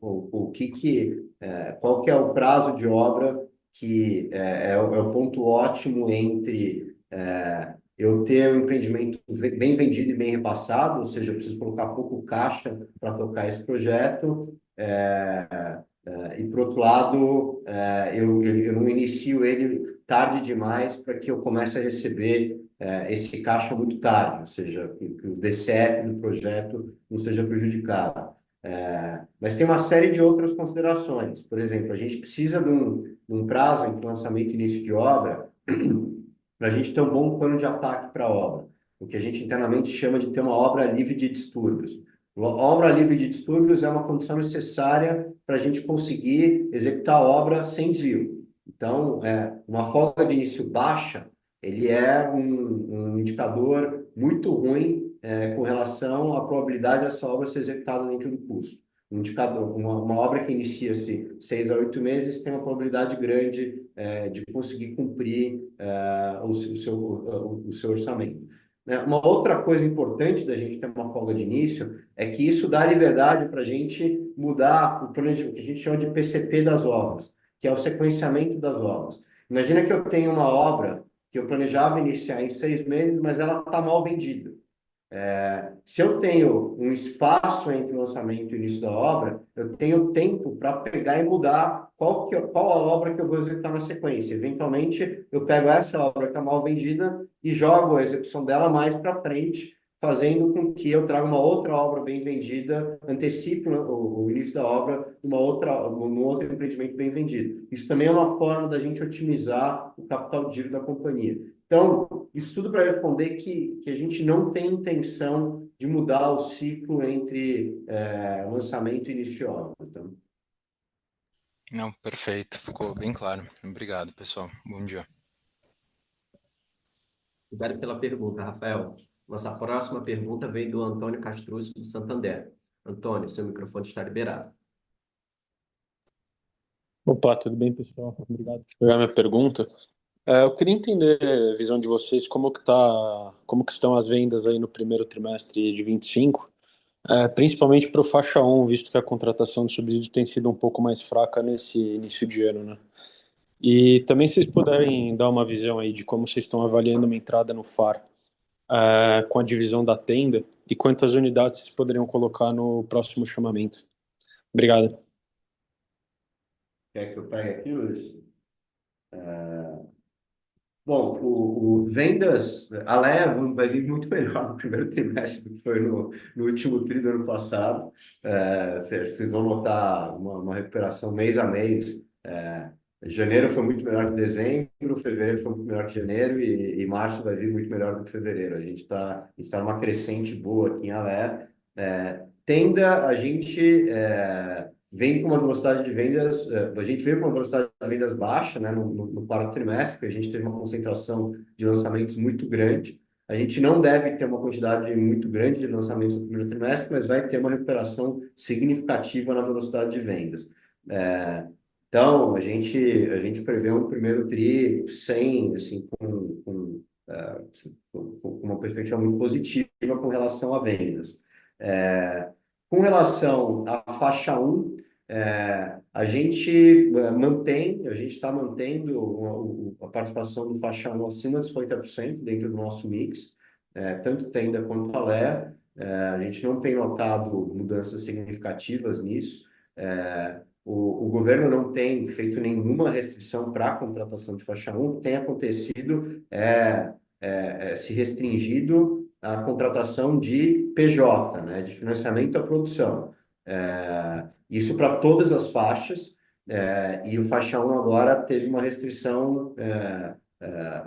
Qual que é o prazo de obra que é o ponto ótimo entre eu ter um empreendimento bem vendido e bem repassado, ou seja, eu preciso colocar pouco caixa para tocar esse projeto, e, por outro lado, eu não inicio ele tarde demais para que eu comece a receber esse caixa muito tarde, ou seja, que o DCF do projeto não seja prejudicado. Mas tem uma série de outras considerações. Por exemplo, a gente precisa de um prazo entre lançamento e início de obra para a gente ter um bom plano de ataque para a obra, o que a gente internamente chama de ter uma obra livre de distúrbios. A obra livre de distúrbios é uma condição necessária para a gente conseguir executar a obra sem desvio. Então, uma folga de início baixa, ele é um indicador muito ruim com relação à probabilidade dessa obra ser executada dentro do custo. Um indicador, uma obra que inicia-se 6 a 8 meses tem uma probabilidade grande de conseguir cumprir o seu orçamento. Uma outra coisa importante da gente ter uma folga de início é que isso dá liberdade para a gente mudar o que a gente chama de PCP das obras, que é o sequenciamento das obras. Imagina que eu tenho uma obra que eu planejava iniciar em 6 meses, mas ela está mal vendida. Se eu tenho um espaço entre o lançamento e o início da obra, eu tenho tempo para pegar e mudar qual a obra que eu vou executar na sequência. Eventualmente, eu pego essa obra que está mal vendida e jogo a execução dela mais para frente, fazendo com que eu traga uma outra obra bem vendida, antecipe o início da obra num outro empreendimento bem vendido. Isso também é uma forma da gente otimizar o capital de giro da companhia. Então, isso tudo para responder que a gente não tem intenção de mudar o ciclo entre lançamento e início de obra. Então, Não, perfeito, ficou bem claro. Obrigado, pessoal. Bom dia. Obrigado pela pergunta, Rafael. Nossa próxima pergunta veio do Antônio Castruz, do Santander. Antônio, seu microfone está liberado. Opa, tudo bem, pessoal? Obrigado por pegar minha pergunta. Eu queria entender a visão de vocês, como que estão as vendas aí no primeiro trimestre de 25, principalmente para o faixa 1, visto que a contratação de subsídio tem sido um pouco mais fraca nesse início de ano, né? E também se vocês puderem dar uma visão aí de como vocês estão avaliando uma entrada no FAR, com a divisão da Tenda, e quantas unidades vocês poderiam colocar no próximo chamamento. Obrigado. quer que eu pegue aqui, Luiz? Bom, o vendas, a Leva vai vir muito melhor no primeiro trimestre do que foi no último tri do ano passado. Vocês vão notar uma recuperação mês a mês. Janeiro foi muito melhor que dezembro, fevereiro foi muito melhor que janeiro e março vai vir muito melhor do que fevereiro. A gente tá numa crescente boa aqui em Alé. Tenda, a gente vem com uma velocidade de vendas, a gente veio com uma velocidade de vendas baixa, né, no quarto trimestre, porque a gente teve uma concentração de lançamentos muito grande. A gente não deve ter uma quantidade muito grande de lançamentos no primeiro trimestre, mas vai ter uma recuperação significativa na velocidade de vendas. Então, a gente prevê um primeiro tri sem, assim, com uma perspectiva muito positiva com relação a vendas. Com relação à faixa 1, a gente está mantendo a participação do faixa 1 acima de 50% dentro do nosso mix, tanto Tenda quanto Alé. A gente não tem notado mudanças significativas nisso. O governo não tem feito nenhuma restrição para a contratação de faixa 1. O que tem acontecido se restringido a contratação de PJ, né, de financiamento à produção. Isso para todas as faixas, e o faixa 1 agora teve uma restrição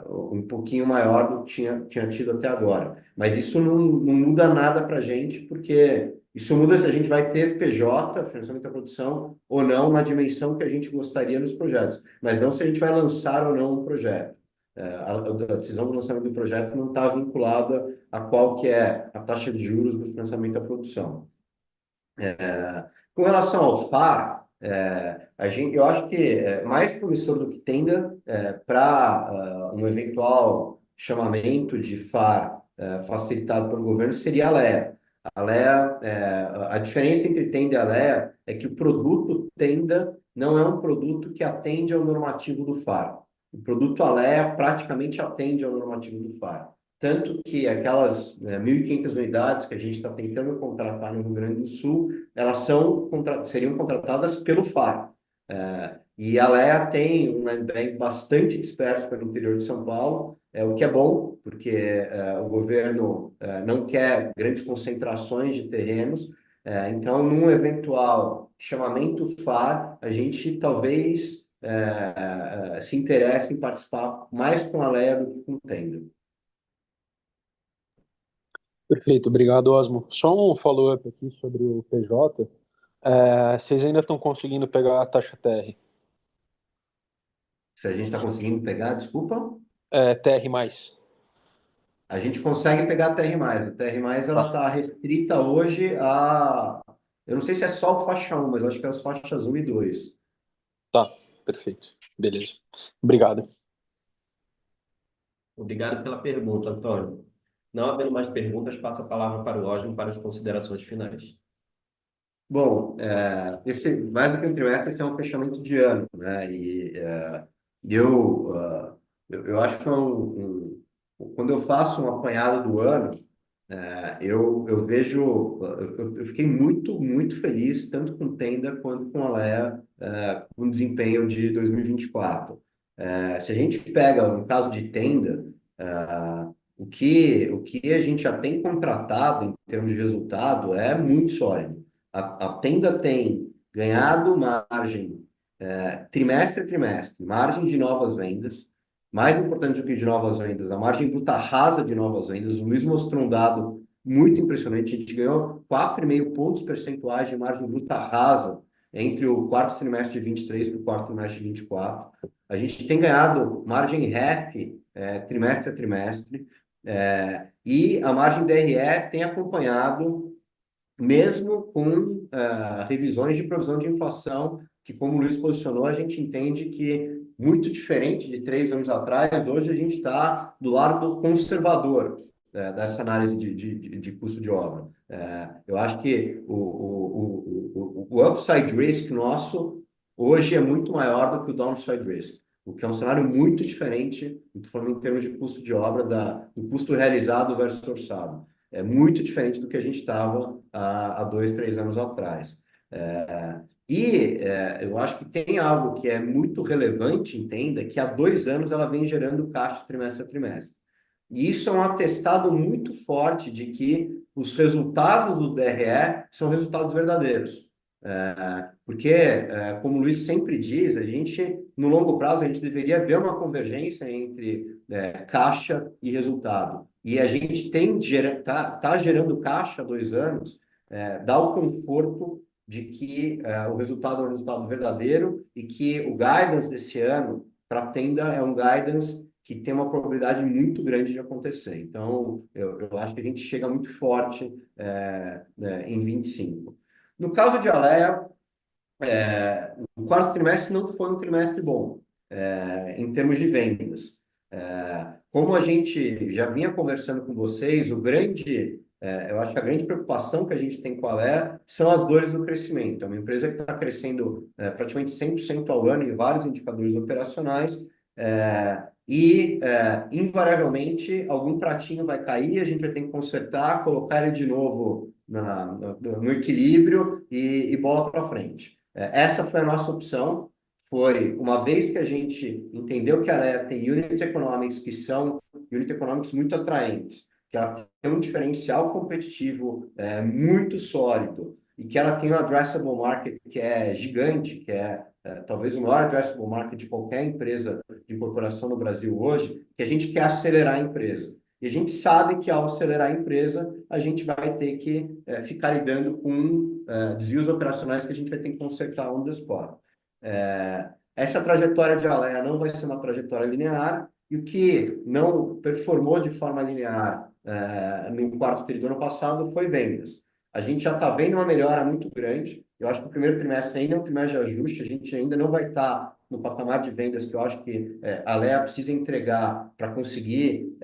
um pouquinho maior do que tinha tido até agora. Mas isso não muda nada para a gente, porque isso muda se a gente vai ter PJ, financiamento à produção, ou não, na dimensão que a gente gostaria nos projetos, mas não se a gente vai lançar ou não um projeto. A decisão do lançamento do projeto não está vinculada a qual que é a taxa de juros do financiamento à produção. Com relação ao FAR, eu acho que mais promissor do que Tenda para um eventual chamamento de FAR facilitado pelo governo seria a Alea. A diferença entre Tenda e Alea é que o produto Tenda não é um produto que atende ao normativo do FAR. O produto Alea praticamente atende ao normativo do FAR. Tanto que aquelas 1.500 unidades que a gente está tentando contratar no Rio Grande do Sul, elas seriam contratadas pelo FAR. E a Alea tem um land bank bastante disperso pelo interior de São Paulo, o que é bom, porque o governo não quer grandes concentrações de terrenos. Então, num eventual chamamento FAR, a gente talvez se interesse em participar mais com a Alea do que com o Tenda. Perfeito, obrigado, Osmo. Só um follow-up aqui sobre o PJ. Vocês ainda estão conseguindo pegar a taxa TR? Se a gente está conseguindo pegar, desculpa? TR+. A gente consegue pegar a TR+. A TR+, ela está restrita hoje a... Eu não sei se é só o faixa 1, mas eu acho que é as faixas 1 e 2. Tá, perfeito. Beleza. Obrigado. Obrigado pela pergunta, Antônio. Não havendo mais perguntas, passo a palavra para o Osmo para as considerações finais. Bom, mais do que um trimestre, esse é um fechamento de ano, né? Eu acho que quando eu faço um apanhado do ano, eu vejo, eu fiquei muito, muito feliz, tanto com Tenda quanto com a Alea, com o desempenho de 2024. Se a gente pega, no caso de Tenda, o que a gente já tem contratado em termos de resultado é muito sólido. A Tenda tem ganhado margem trimestre a trimestre, margem de novas vendas. Mais importante do que de novas vendas, a margem bruta rasa de novas vendas. O Luiz mostrou um dado muito impressionante. A gente ganhou 4,5 pontos percentuais de margem bruta rasa entre o quarto trimestre de 23 para o quarto trimestre de 24. A gente tem ganhado margem REF trimestre a trimestre, e a margem DRE tem acompanhado, mesmo com revisões de provisão de inflação, que, como o Luiz posicionou, a gente entende que, muito diferente de 3 anos atrás, hoje a gente está do lado do conservador dessa análise de custo de obra. Eu acho que o upside risk nosso hoje é muito maior do que o downside risk, o que é um cenário muito diferente, estou falando em termos de custo de obra, do custo realizado versus orçado. É muito diferente do que a gente estava há 2, 3 anos atrás. Eu acho que tem algo que é muito relevante, entenda, que há 2 anos ela vem gerando caixa trimestre a trimestre. E isso é um atestado muito forte de que os resultados do DRE são resultados verdadeiros. Porque, como o Luiz sempre diz, a gente, no longo prazo, a gente deveria ver uma convergência entre caixa e resultado. E a gente tá gerando caixa há 2 anos, dá o conforto de que o resultado é um resultado verdadeiro e que o guidance desse ano para a Tenda é um guidance que tem uma probabilidade muito grande de acontecer. Então, eu acho que a gente chega muito forte em 25. No caso de Alea, o quarto trimestre não foi um trimestre bom em termos de vendas. Como a gente já vinha conversando com vocês, eu acho que a grande preocupação que a gente tem com a Alea são as dores do crescimento. É uma empresa que está crescendo praticamente 100% ao ano em vários indicadores operacionais, invariavelmente, algum pratinho vai cair, a gente vai ter que consertar, colocar ele de novo no equilíbrio e bola para frente. Essa foi a nossa opção. Foi, uma vez que a gente entendeu que ela tem unit economics que são unit economics muito atraentes, que ela tem um diferencial competitivo muito sólido e que ela tem um addressable market que é gigante, que é talvez o maior addressable market de qualquer empresa de incorporação no Brasil hoje, que a gente quer acelerar a empresa. E a gente sabe que ao acelerar a empresa, a gente vai ter que ficar lidando com desvios operacionais que a gente vai ter que consertar on the spot. Essa trajetória de Alea não vai ser uma trajetória linear, e o que não performou de forma linear no quarto tri do ano passado foi vendas. A gente já está vendo uma melhora muito grande. Eu acho que o primeiro trimestre ainda é um trimestre de ajuste, a gente ainda não vai estar no patamar de vendas que eu acho que a Alea precisa entregar para conseguir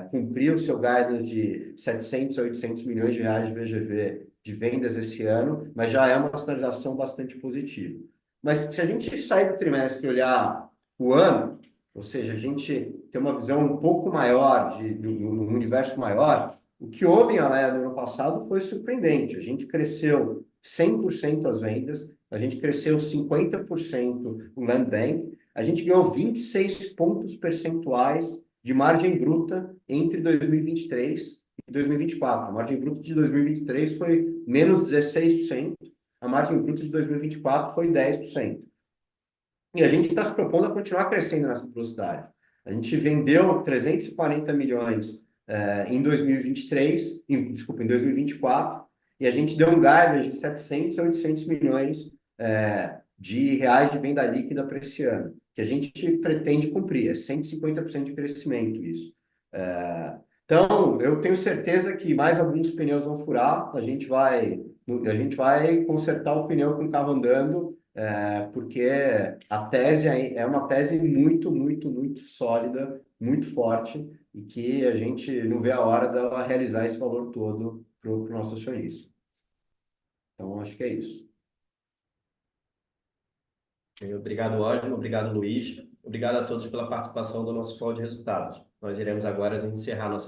cumprir o seu guidance de 700 a 800 milhões de reais de VGV de vendas esse ano, mas já é uma sinalização bastante positiva. Mas se a gente sair do trimestre e olhar o ano, ou seja, a gente ter uma visão um pouco maior, no universo maior, o que houve em Alea no ano passado foi surpreendente. A gente cresceu 100% as vendas, a gente cresceu 50% o land bank, a gente ganhou 26 pontos percentuais de margem bruta entre 2023 e 2024. A margem bruta de 2023 foi menos 16%. A margem bruta de 2024 foi 10%. E a gente está se propondo a continuar crescendo nessa velocidade. A gente vendeu 340 milhões em 2023, desculpa, em 2024, e a gente deu um guidance de 700 a 800 milhões de reais de venda líquida para esse ano, que a gente pretende cumprir, é 150% de crescimento isso. Então, eu tenho certeza que mais alguns pneus vão furar, a gente vai consertar o pneu com o carro andando, porque a tese é uma tese muito, muito, muito sólida, muito forte, e que a gente não vê a hora dela realizar esse valor todo para o nosso acionista. Então, acho que é isso. Obrigado, Osmo. Obrigado, Luiz. Obrigado a todos pela participação do nosso call de resultados. Nós iremos agora encerrar nossa